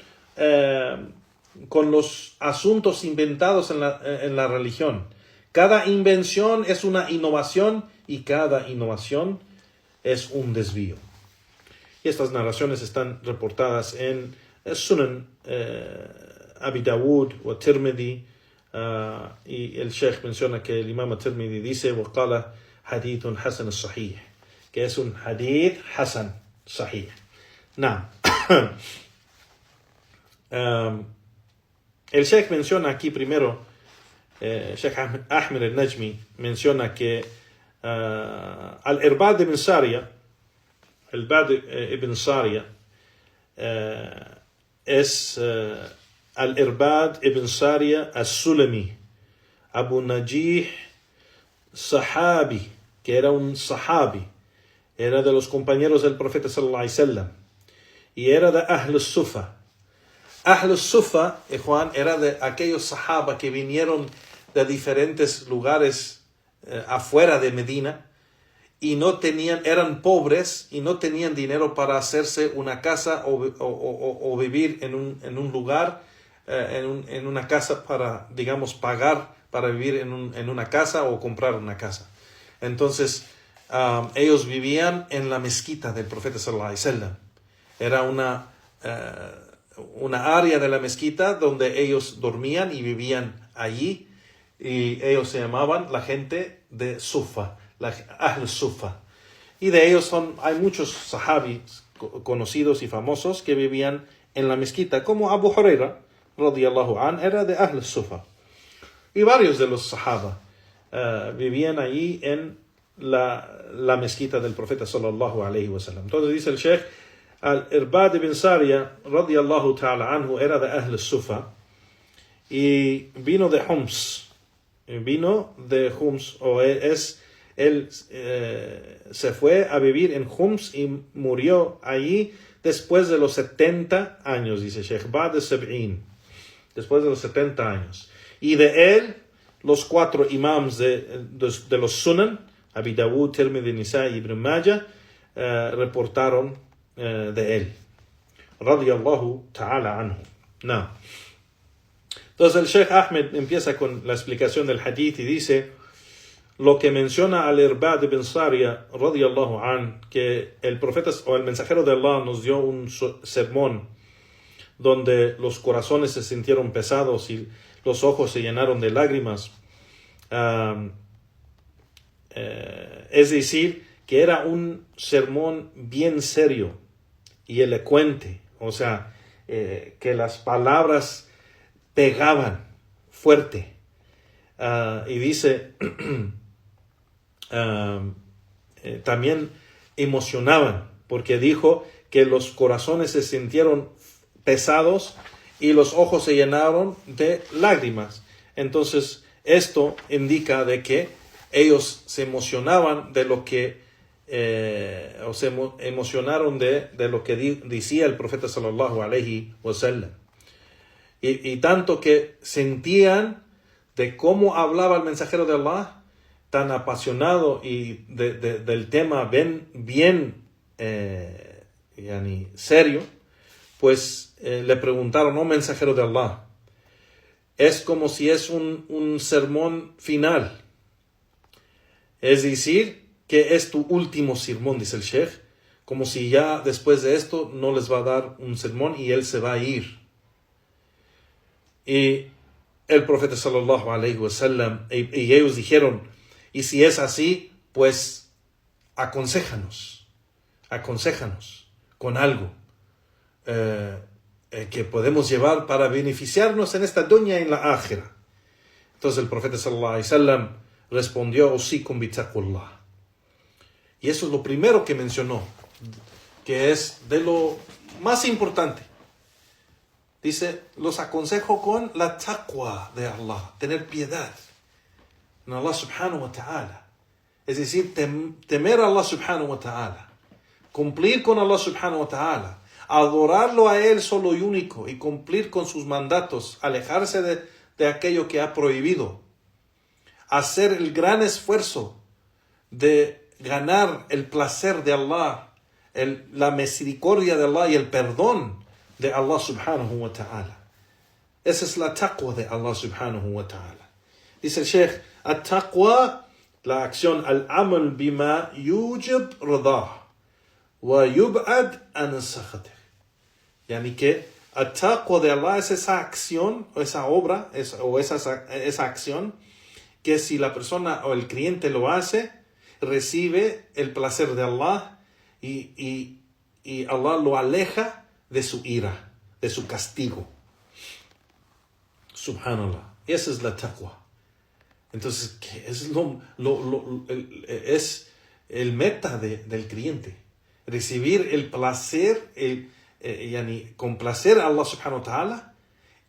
los asuntos inventados en la religión. Cada invención es una innovación y cada innovación es un desvío. Y estas narraciones están reportadas en Sunan Abi Dawud o Tirmidhi, y el Sheikh menciona que el Imam Tirmidhi dice وقال حديث حسن صحيح, que es un hadith hasan sahih. El Sheikh menciona aquí primero, Sheikh Ahmed al-Najmi menciona que al-Irbad ibn Sariya, es al-Irbad ibn Sariya al-Sulami, Abu Najih Sahabi, que era un sahabi, era de los compañeros del profeta sallallahu alaihi wasallam, y era de Ahl Sufa. Ahl Sufa, Juan, era de aquellos sahaba que vinieron de diferentes lugares afuera de Medina y eran pobres y no tenían dinero para hacerse una casa o vivir en un lugar, en una casa para, digamos, pagar para vivir en una casa o comprar una casa. Entonces, ellos vivían en la mezquita del profeta sallallahu alaihi wasallam. Era una área de la mezquita donde ellos dormían y vivían allí, y ellos se llamaban la gente de Sufa, la Ahl Sufa. Y de ellos hay muchos sahabis conocidos y famosos que vivían en la mezquita, como Abu Huraira radiyallahu an era de Ahl Sufa. Y varios de los sahaba vivían allí en la mezquita del profeta sallallahu alaihi wasallam. Entonces dice el Sheikh, al-Irbad ibn Sariya radiyallahu ta'ala anhu era de Ahl Sufa y vino de Homs, él se fue a vivir en Homs y murió allí después de los 70 años, dice Sheikh, Ba'd al-Sab'in, después de los 70 años. Y de él, los 4 imams de los Sunan, Abi Dawud, Tirmidhi, Nisa'i y Ibn Majah, reportaron de él. Radiyallahu ta'ala anhu. No. Entonces el Sheikh Ahmed empieza con la explicación del hadith y dice, lo que menciona al-Irbad ibn Sariya radiyallahu an, que el profeta o el mensajero de Allah nos dio un sermón donde los corazones se sintieron pesados y los ojos se llenaron de lágrimas, es decir, que era un sermón bien serio y elocuente, o sea, que las palabras pegaban fuerte, y dice también emocionaban, porque dijo que los corazones se sintieron pesados y los ojos se llenaron de lágrimas. Entonces esto indica de que ellos se emocionaban de lo que o se emocionaron de lo que decía el profeta sallallahu alaihi wasallam. Y tanto que sentían de cómo hablaba el mensajero de Allah, tan apasionado y del tema bien serio, pues le preguntaron, mensajero de Allah, es como si es un sermón final, es decir, que es tu último sermón, dice el Sheikh, como si ya después de esto no les va a dar un sermón y él se va a ir. Y el profeta sallallahu alaihi wasallam y ellos dijeron, y si es así, pues aconséjanos con algo que podemos llevar para beneficiarnos en esta dunya y en la ákhira. Entonces el profeta sallallahu alaihi wasallam respondió, usikum bitaqullah. Y eso es lo primero que mencionó, que es de lo más importante. Dice, los aconsejo con la taqwa de Allah, tener piedad en Allah subhanahu wa ta'ala. Es decir, temer a Allah subhanahu wa ta'ala, cumplir con Allah subhanahu wa ta'ala, adorarlo a Él solo y único y cumplir con sus mandatos, alejarse de aquello que ha prohibido, hacer el gran esfuerzo de ganar el placer de Allah, la misericordia de Allah y el perdón de Allah subhanahu wa ta'ala. Esa es la taqwa de Allah subhanahu wa ta'ala. Dice el Sheikh, at-taqwa, la acción, al-amal bima yujib ridah wa yub'ad an sakhatih. Yani que at-taqwa de Allah es esa acción, o esa obra, esa acción, que si la persona o el creyente lo hace, recibe el placer de Allah y Allah lo aleja de su ira, de su castigo. Subhanallah. Esa es la taqwa. Entonces, ¿qué es es el meta del creyente? Recibir el placer, complacer a Allah subhanahu wa ta'ala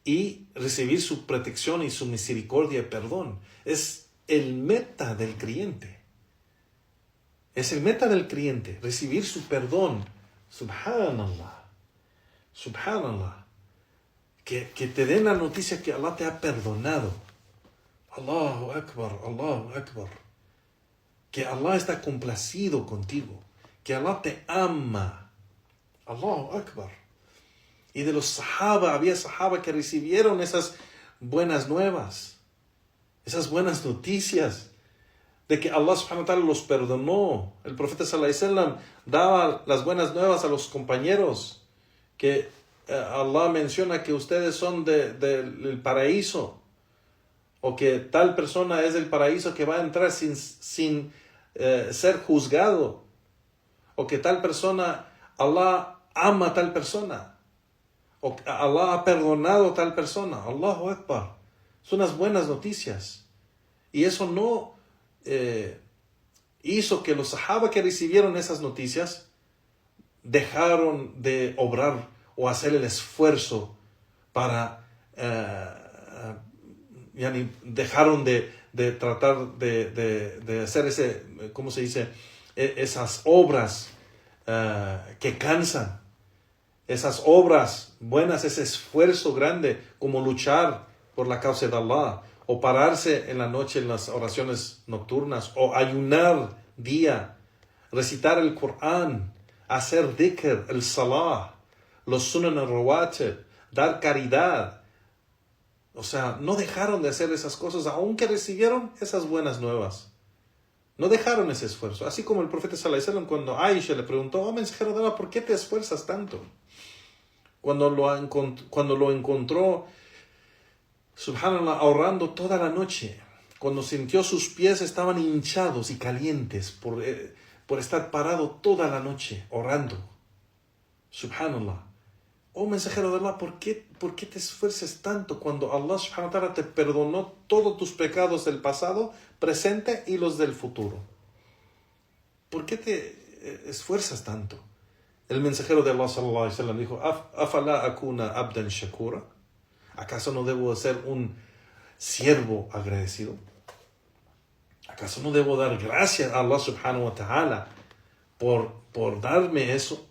y recibir su protección y su misericordia y perdón. Es el meta del creyente. Es el meta del creyente, recibir su perdón. Subhanallah. Subhanallah. Que te den la noticia que Allah te ha perdonado. Allahu Akbar, Allahu Akbar. Que Allah está complacido contigo. Que Allah te ama. Allahu Akbar. Y de los sahaba, había sahaba que recibieron esas buenas nuevas. Esas buenas noticias. De que Allah subhanahu wa ta'ala los perdonó. El profeta sallallahu alaihi wasallam daba las buenas nuevas a los compañeros. Que Allah menciona que ustedes son del paraíso. O que tal persona es del paraíso que va a entrar sin ser juzgado. O que tal persona, Allah ama a tal persona. O que Allah ha perdonado a tal persona. Allahu Akbar. Son unas buenas noticias. Y eso no hizo que los sahaba que recibieron esas noticias dejaron de obrar o hacer el esfuerzo para dejaron de tratar de hacer ese, ¿cómo se dice? Esas obras que cansan, esas obras buenas, ese esfuerzo grande como luchar por la causa de Allah, o pararse en la noche en las oraciones nocturnas, o ayunar día, recitar el Corán, hacer dhikr, el salah, los sunan al-rawatib, dar caridad. O sea, no dejaron de hacer esas cosas, aunque recibieron esas buenas nuevas. No dejaron ese esfuerzo. Así como el profeta sallallahu alaihi wasallam, cuando Aisha le preguntó, mensajero de Allah, ¿por qué te esfuerzas tanto? Cuando lo encontró, subhanallah, ahorrando toda la noche, cuando sintió sus pies estaban hinchados y calientes por estar parado toda la noche, orando. Subhanallah. Mensajero de Allah, ¿por qué te esfuerzas tanto cuando Allah subhanahu wa ta'ala te perdonó todos tus pecados del pasado, presente y los del futuro? ¿Por qué te esfuerzas tanto? El mensajero de Allah sallallahu alaihi wasallam dijo, ¿afala akuna abdan shakura? ¿Acaso no debo ser un siervo agradecido? ¿Acaso no debo dar gracias a Allah subhanahu wa ta'ala por darme eso.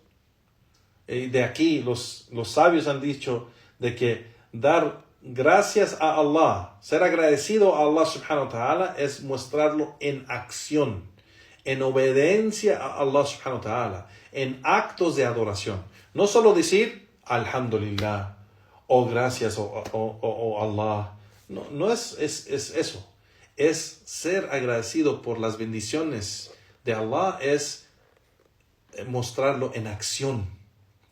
Y de aquí los sabios han dicho de que dar gracias a Allah, ser agradecido a Allah subhanahu wa ta'ala, es mostrarlo en acción, en obediencia a Allah subhanahu wa ta'ala, en actos de adoración. No solo decir alhamdulillah, o gracias, o Allah. No es eso. Es ser agradecido por las bendiciones de Allah, es mostrarlo en acción,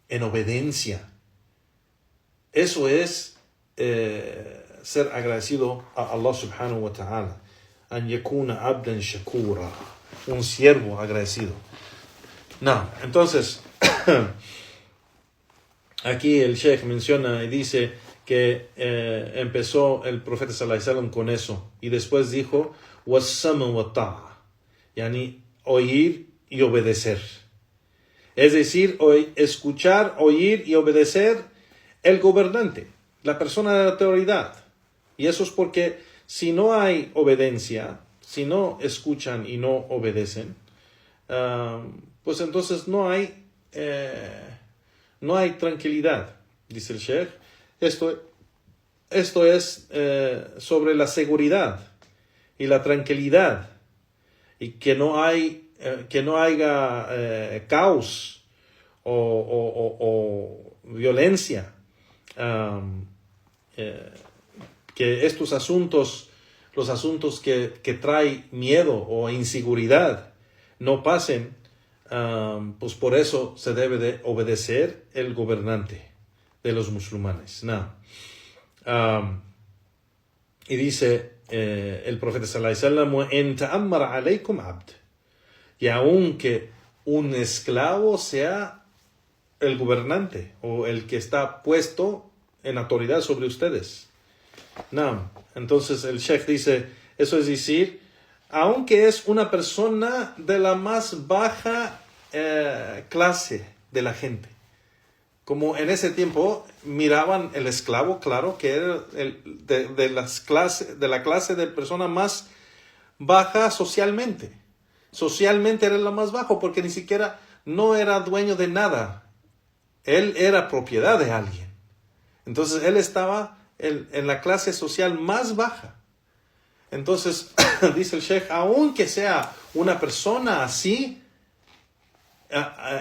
en obediencia. Eso es ser agradecido a Allah subhanahu wa ta'ala. An yakuna abdan shakura, un siervo agradecido. No, entonces aquí el Sheikh menciona y dice que empezó el profeta sallallahu alaihi wasallam con eso, y después dijo was-sama wa ta'a, yani oír y obedecer. Es decir, escuchar, oír y obedecer el gobernante, la persona de la autoridad. Y eso es porque si no hay obediencia, si no escuchan y no obedecen, pues entonces no hay tranquilidad, dice el Sheikh. Esto es sobre la seguridad y la tranquilidad, y que no haya caos o violencia, que estos asuntos, los asuntos que traen miedo o inseguridad, no pasen. Pues por eso se debe de obedecer el gobernante de los musulmanes. Y dice el profeta sallallahu alaihi wasallam, en ta'ammara alaykum abd, y aunque un esclavo sea el gobernante o el que está puesto en autoridad sobre ustedes. Entonces el Sheikh dice, eso es decir, aunque es una persona de la más baja clase de la gente. Como en ese tiempo miraban el esclavo, claro, que era de la clase de persona más baja socialmente. Socialmente era la más bajo, porque ni siquiera no era dueño de nada. Él era propiedad de alguien. Entonces él estaba en la clase social más baja. Entonces dice el Sheikh, aunque sea una persona así,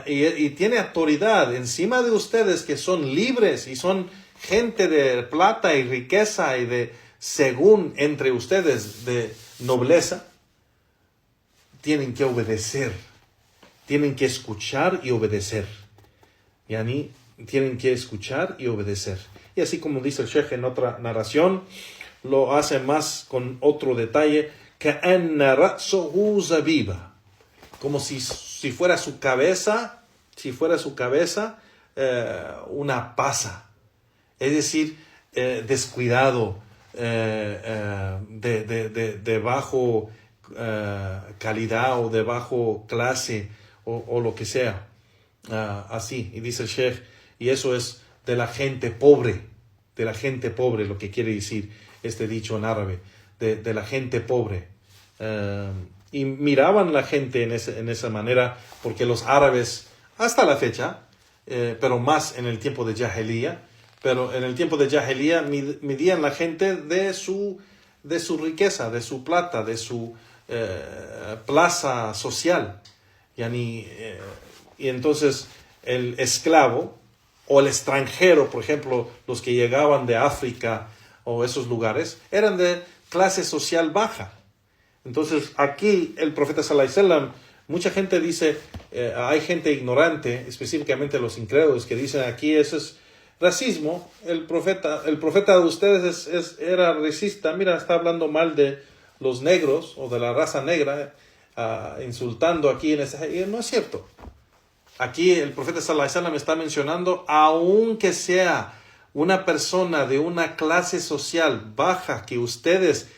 y tiene autoridad encima de ustedes, que son libres y son gente de plata y riqueza y de, según entre ustedes, de nobleza, tienen que obedecer, tienen que escuchar y obedecer. Yani, tienen que escuchar y obedecer. Y así como dice el Sheikh en otra narración, lo hace más con otro detalle, كأن رأسه زبيبة, como si fuera su cabeza, una pasa, es decir, descuidado, de bajo calidad o de bajo clase o lo que sea, así. Y dice el Sheikh, y eso es de la gente pobre, lo que quiere decir este dicho en árabe, de la gente pobre. Y miraban la gente en esa manera, porque los árabes, hasta la fecha, pero más en el tiempo de Jahiliya, pero en el tiempo de Jahiliya midían la gente de su riqueza, de su plata, de su plaza social. Y entonces el esclavo o el extranjero, por ejemplo, los que llegaban de África o esos lugares, eran de clase social baja. Entonces aquí el profeta sallallahu alaihi wasallam, mucha gente dice, hay gente ignorante, específicamente los incrédulos, que dicen aquí eso es racismo. El profeta de ustedes era racista. Mira, está hablando mal de los negros o de la raza negra, insultando aquí en ese. No es cierto. Aquí el profeta sallallahu alaihi wasallam está mencionando, aunque sea una persona de una clase social baja, que ustedes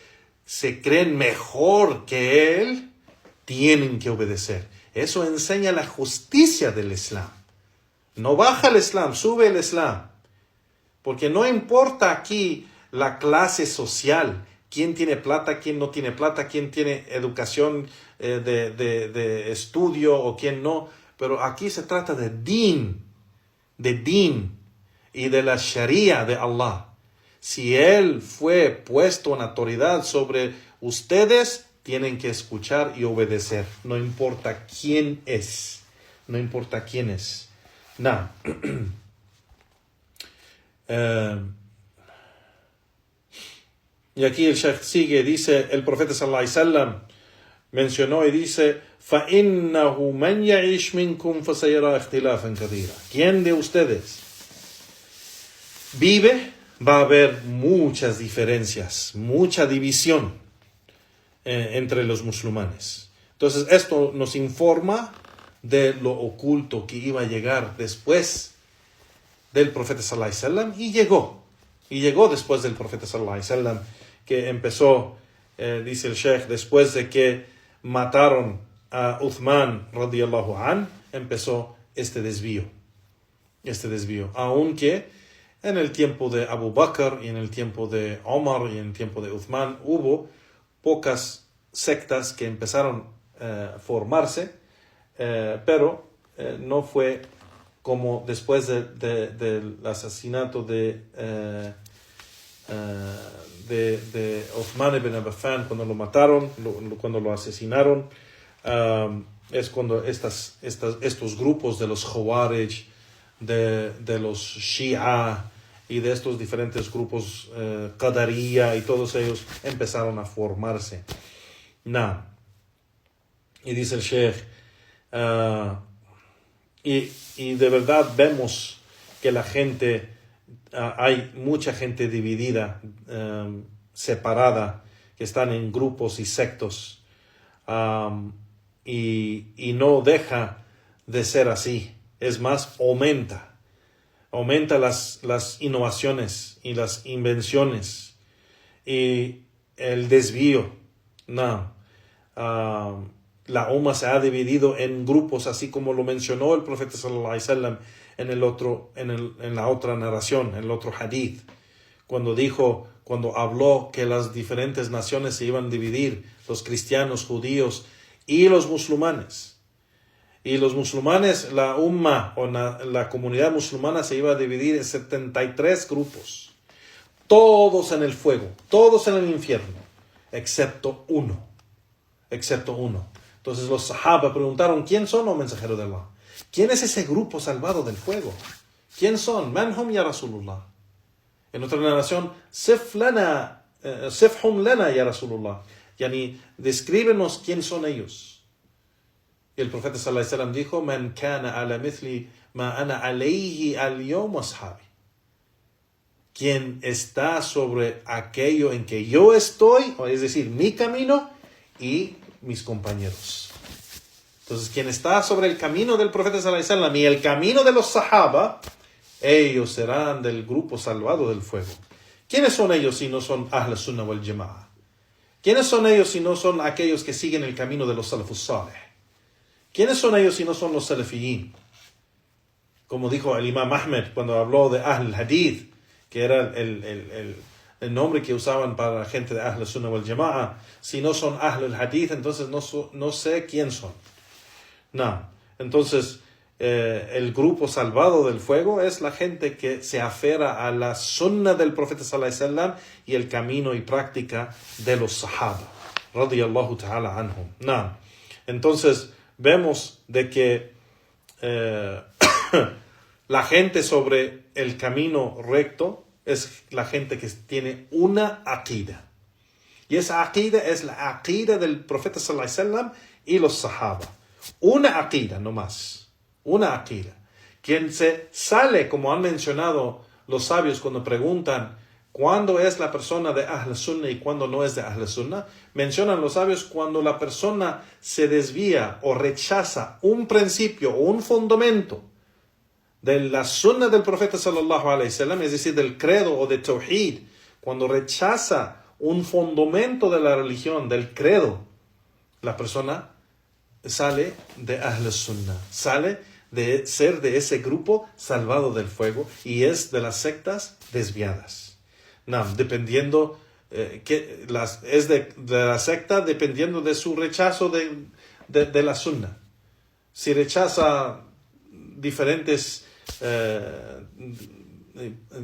se creen mejor que él, tienen que obedecer. Eso enseña la justicia del Islam. No baja el Islam, sube el Islam. Porque no importa aquí la clase social, quién tiene plata, quién no tiene plata, quién tiene educación de estudio o quién no. Pero aquí se trata de din y de la sharia de Allah. Si Él fue puesto en autoridad sobre ustedes, tienen que escuchar y obedecer. No importa quién es. No importa quién es. Nah. Y aquí el Sheikh sigue, dice, el profeta sallallahu alaihi wasallam mencionó y dice, فَإِنَّهُ مَنْ يَعِشْ مِنْكُمْ فَسَيَرَى اخْتِلَافًا كَثِيرًا. ¿Quién de ustedes vive? Va a haber muchas diferencias, mucha división entre los musulmanes. Entonces esto nos informa de lo oculto que iba a llegar después del profeta sallallahu alaihi wasallam, y llegó después del profeta sallallahu alaihi wasallam, que empezó, dice el Sheikh, después de que mataron a Uthman radiyallahu an, empezó este desvío, aunque en el tiempo de Abu Bakr y en el tiempo de Omar y en el tiempo de Uthman hubo pocas sectas que empezaron a formarse, pero no fue como después del asesinato de Uthman ibn Affan, cuando lo mataron, cuando lo asesinaron, es cuando estos grupos de los Khawarij, de los Shia y de estos diferentes grupos Qadariya y todos ellos empezaron a formarse. Y dice el Sheikh, y de verdad vemos que la gente, hay mucha gente dividida, separada, que están en grupos y sectos, y no deja de ser así. Es más, aumenta las innovaciones y las invenciones y el desvío. La umma se ha dividido en grupos, así como lo mencionó el profeta sallallahu alaihi wasallam en la otra narración, en el otro hadith, cuando habló que las diferentes naciones se iban a dividir, los cristianos, judíos y los musulmanes. Y los musulmanes, la umma o la comunidad musulmana se iba a dividir en 73 grupos, todos en el fuego, todos en el infierno, excepto uno. Entonces los sahaba preguntaron, ¿quién son, oh mensajero de Allah? ¿Quién es ese grupo salvado del fuego? ¿Quién son? Man hum ya Rasulullah. En otra narración, sifhum lana ya Rasulullah. Yani, descríbenos quién son ellos. Y el profeta sallallahu alaihi wasallam dijo, man kana ala mithli ma ana alayhi al-yawm wa ashabi. Quien está sobre aquello en que yo estoy, es decir, mi camino y mis compañeros. Entonces, quien está sobre el camino del profeta sallallahu alaihi wasallam y el camino de los sahaba, ellos serán del grupo salvado del fuego. ¿Quiénes son ellos si no son Ahl Sunnah wal Jama'ah? ¿Quiénes son ellos si no son aquellos que siguen el camino de los Salafus Salih? ¿Quiénes son ellos si no son los Salafiyin? Como dijo el Imam Ahmed cuando habló de Ahl Hadith, que era el nombre que usaban para la gente de Ahl Sunnah wal Jama'ah. Si no son Ahl Hadith, entonces no sé quién son. Entonces, el grupo salvado del fuego es la gente que se aferra a la sunnah del profeta sallallahu alaihi wasallam y el camino y práctica de los sahaba radiyallahu ta'ala anhum. Entonces vemos de que la gente sobre el camino recto es la gente que tiene una aqida, y esa aqida es la aqida del profeta sallallahu alaihi wasallam y los sahaba. Una aqida, no más. Una aqida. Quien se sale, como han mencionado los sabios cuando preguntan cuándo es la persona de Ahl Sunnah y cuándo no es de Ahl Sunnah, mencionan los sabios cuando la persona se desvía o rechaza un principio o un fundamento de la Sunnah del profeta sallallahu alaihi wasallam, es decir, del credo o de Tawhid, cuando rechaza un fundamento de la religión, del credo, la persona sale de Ahl Sunnah, sale de ser de ese grupo salvado del fuego y es de las sectas desviadas. Dependiendo es de la secta dependiendo de su rechazo de la sunna. Si rechaza diferentes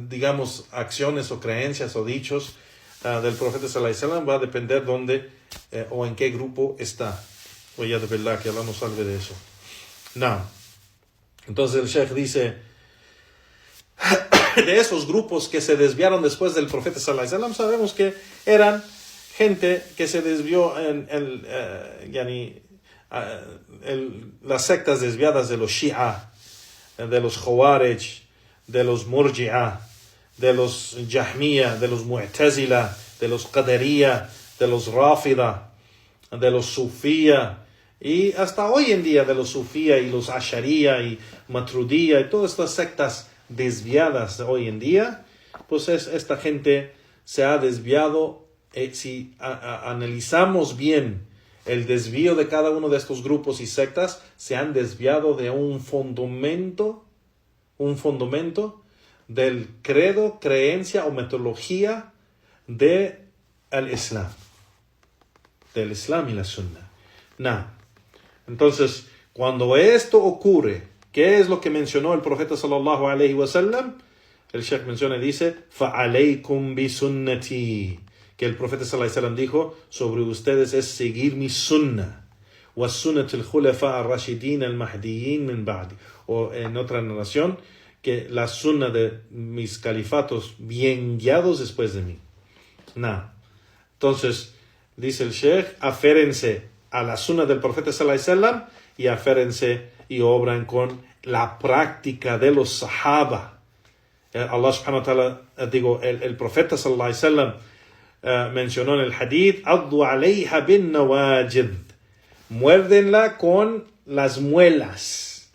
digamos acciones o creencias o dichos del profeta sallallahu alaihi wasallam, va a depender dónde o en qué grupo está. O ya de verdad que Allah nos salve de eso. No. Entonces el Sheikh dice, de esos grupos que se desviaron después del profeta sallallahu alaihi wasallam, sabemos que eran gente que se desvió en las sectas desviadas de los Shia, de los Khawarij, de los Murji'a, de los Jahmiya, de los Mu'tazila, de los Qadariya, de los Rafida, de los Sufía, y hasta hoy en día de los Sufía y los Ashariya y Maturidiyya y todas estas sectas desviadas de hoy en día, pues esta gente se ha desviado. Si analizamos bien el desvío de cada uno de estos grupos y sectas, se han desviado de un fundamento del credo, creencia o metodología del Islam y la Sunna. Entonces, cuando esto ocurre, ¿qué es lo que mencionó el profeta sallallahu alaihi wasallam? El Sheikh menciona y dice, فَعَلَيْكُمْ بِسُنَّتِي, que el profeta sallallahu alaihi wasallam dijo, sobre ustedes es seguir mi sunna, وَسُنَّةِ الْخُلَفَاءِ الرَّاشِدِينَ الْمَهْدِيِّينَ مِنْ بَعْدِ, o en otra narración, que la sunna de mis califatos bien guiados después de mí. Entonces, dice el Sheikh, aférense a la sunna del profeta sallallahu alaihi wasallam y aférense y obran con la práctica de los sahaba. Allah subhanahu wa ta'ala, el profeta sallallahu alaihi wasallam mencionó en el hadith, addu alayha bin nawajid, muérdenla con las muelas.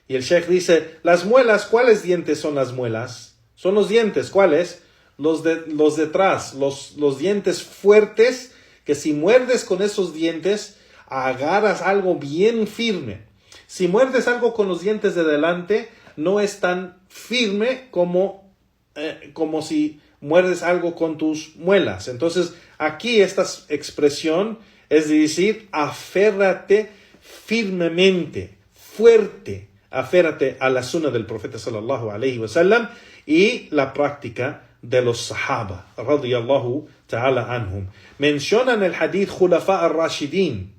Y el Sheikh dice, las muelas, ¿cuáles dientes son las muelas? Son los dientes, ¿cuáles? Los detrás, los dientes fuertes, que si muerdes con esos dientes, agarras algo bien firme. Si muerdes algo con los dientes de delante, no es tan firme como si muerdes algo con tus muelas. Entonces, aquí esta expresión es de decir, aférrate firmemente, fuerte, aférrate a la sunna del profeta sallallahu alaihi wasallam y la práctica de los sahaba, radiyallahu ta'ala anhum. Mencionan el hadith Khulafa ar-Rashidin,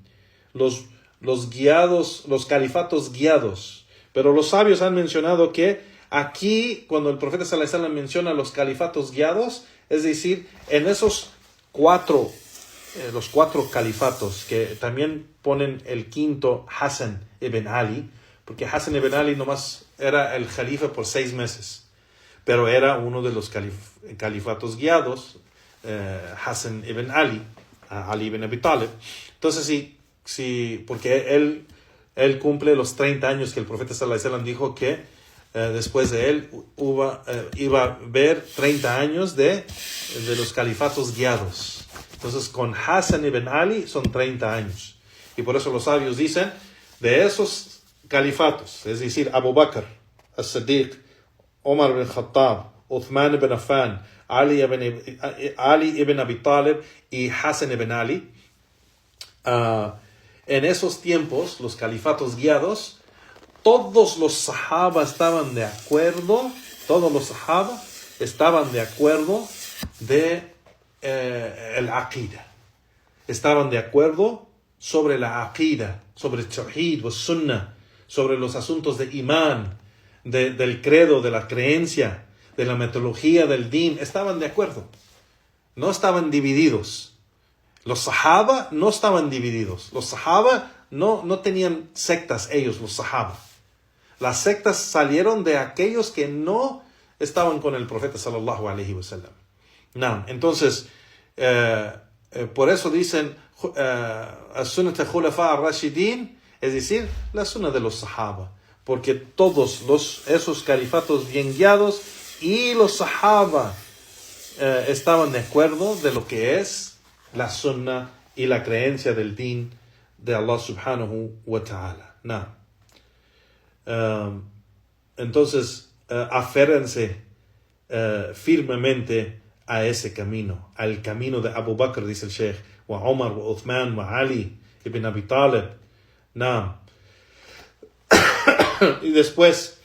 los guiados, los califatos guiados. Pero los sabios han mencionado que aquí, cuando el profeta sallallahu alaihi wasallam menciona los califatos guiados, es decir, en esos los cuatro califatos, que también ponen el quinto Hassan ibn Ali, porque Hassan ibn Ali nomás era el califa por 6 meses, pero era uno de los califatos guiados, Hassan ibn Ali, Ali ibn Abi Talib. Entonces, sí, porque él cumple los 30 años que el profeta sallallahu alaihi wasallam dijo que después de él iba a haber 30 años de los califatos guiados. Entonces, con Hassan ibn Ali son 30 años. Y por eso los sabios dicen, de esos califatos, es decir, Abu Bakr, As-Siddiq, Omar ibn Khattab, Uthman ibn Affan, Ali ibn Abi Talib y Hassan ibn Ali, en esos tiempos, los califatos guiados, todos los sahaba estaban de acuerdo de el aqida. Estaban de acuerdo sobre la aqida, sobre el tawhid, el sunnah, sobre los asuntos de imán, del credo, de la creencia, de la metodología del din. Estaban de acuerdo. No estaban divididos. Los sahaba no estaban divididos. Los sahaba no tenían sectas ellos, los sahaba. Las sectas salieron de aquellos que no estaban con el profeta sallallahu alaihi wasallam. Entonces, por eso dicen as-sunnat khulafa ar-rashidin, es decir, la sunna de los sahaba, porque todos esos califatos bien guiados y los sahaba estaban de acuerdo de lo que es la sunna y la creencia del din de Allah subhanahu wa ta'ala. Entonces, aférrense firmemente a ese camino, al camino de Abu Bakr, dice el Sheikh, wa Omar, wa Uthman, wa Ali, ibn Abi Talib. Naam. Y después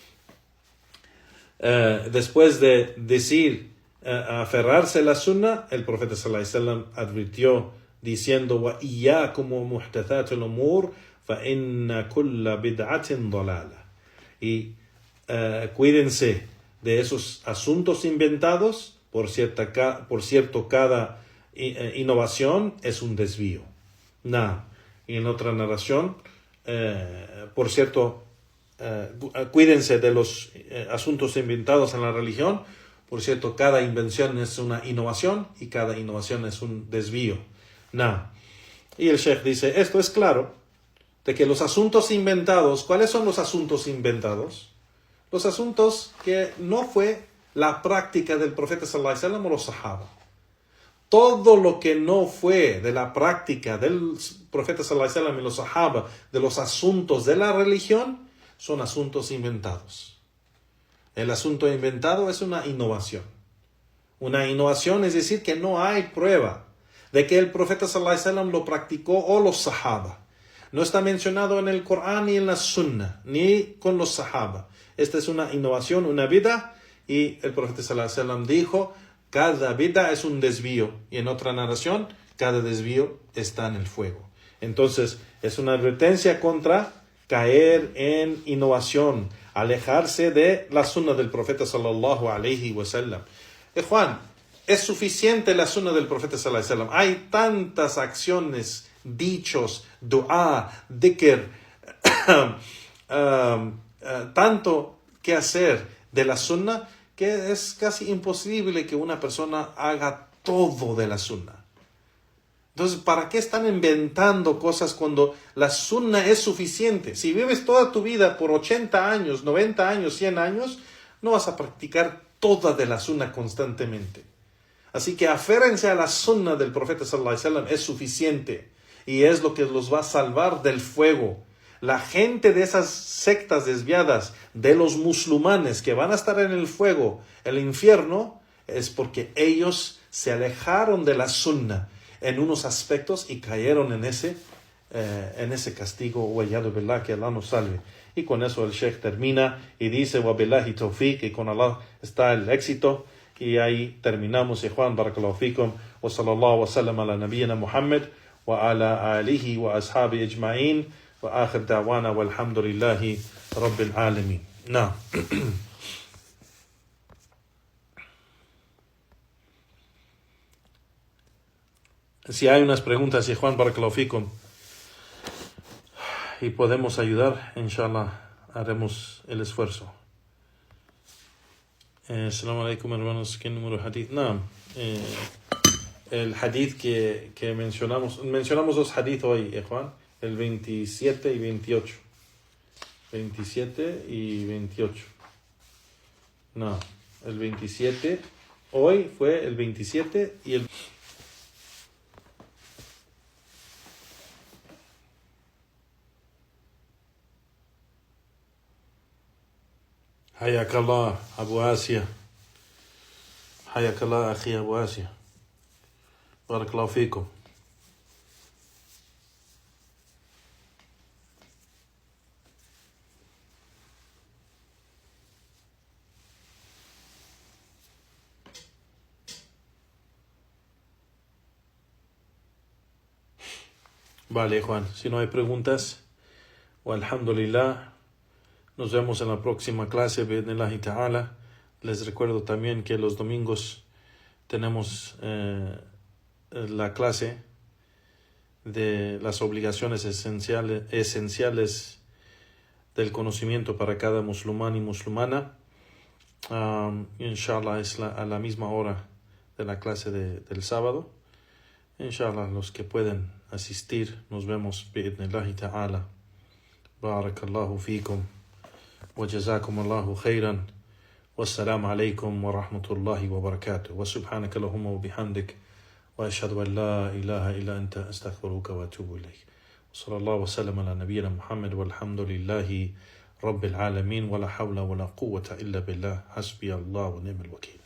de decir aferrarse a la sunna, el profeta sallallahu alaihi wasallam advirtió diciendo: wa iyyakum wa muhdathatul umur fa inna kulla bid'atin dalalah. Y cuídense de esos asuntos inventados, por cierto cada innovación es un desvío. Y en otra narración, por cierto, cuídense de los asuntos inventados en la religión. Por cierto, cada invención es una innovación y cada innovación es un desvío. Y el Sheikh dice, esto es claro, de que los asuntos inventados, ¿cuáles son los asuntos inventados? Los asuntos que no fue la práctica del profeta sallallahu alaihi wasallam o los sahaba. Todo lo que no fue de la práctica del profeta sallallahu alaihi wasallam y los sahaba, de los asuntos de la religión, son asuntos inventados. El asunto inventado es una innovación. Una innovación es decir que no hay prueba de que el profeta sallallahu alaihi wasallam lo practicó o los sahaba. No está mencionado en el Corán ni en la Sunna, ni con los sahaba. Esta es una innovación, una bid'a, y el profeta sallallahu alaihi wasallam dijo, cada bid'a es un desvío, y en otra narración, cada desvío está en el fuego. Entonces, es una advertencia contra caer en innovación, alejarse de la sunna del profeta sallallahu alaihi wasallam. Juan, ¿es suficiente la sunna del profeta sallallahu alaihi wasallam? Hay tantas acciones, dichos, dua, dhikr, tanto que hacer de la sunna que es casi imposible que una persona haga todo de la sunna. Entonces, ¿para qué están inventando cosas cuando la sunna es suficiente? Si vives toda tu vida por 80 años, 90 años, 100 años, no vas a practicar toda de la sunna constantemente. Así que aférrense a la sunna del profeta sallallahu alaihi wasallam, es suficiente. Y es lo que los va a salvar del fuego. La gente de esas sectas desviadas, de los musulmanes que van a estar en el fuego, el infierno, es porque ellos se alejaron de la sunna en unos aspectos y cayeron en ese castigo. Wa'yadu billah, que Allah nos salve. Y con eso el Sheikh termina y dice, wa billahi tawfiq, y con Allah está el éxito. Y ahí terminamos. Ikhwan, barakallahu fikum, wa sallallahu wa sallam ala nabiyyina Muhammad wa ala alihi wa ashabi ajma'in. وآخر دعوانا والحمد لله رب العالمين. نعم. Si hay unas preguntas, y Juan, barakallahu fikum, y podemos ayudar, inshallah, haremos el esfuerzo. Assalamu alaikum, hermanos. ¿Qué número de hadith? No. El hadith que mencionamos dos hadith hoy, Juan. El 27 y 28. 27 y 28. No, el 27. Hoy fue el 27 y el... Hayakallah, Abu Asia. Hayakallah, Akhi Abu Asia. Barakallahu fikum. Vale, Juan, si no hay preguntas, alhamdulillah, nos vemos en la próxima clase, bi'idhnillahi ta'ala. Les recuerdo también que los domingos tenemos la clase de las obligaciones esenciales del conocimiento para cada musulmán y musulmana. Inshallah es a la misma hora de la clase del sábado. Inshallah, los que pueden asistir, nos vemos bi'idhnillahi ta'ala. Barakallahu fikum wa jazakumullahu khairan. Wassalamu alaikum wa rahmatullahi wa barakatuh. Wa subhanaka Allahumma wa bihamdik. Wa ashhadu an la ilaha illa anta astaghfiruka wa atubu ilayk. Wa sallallahu wa sallam ala nabiyyina Muhammad walhamdulillahi rabbil alamin wa la hawla wa la quwwata illa billah. Hasbi Allah wa ni'mal wakeel.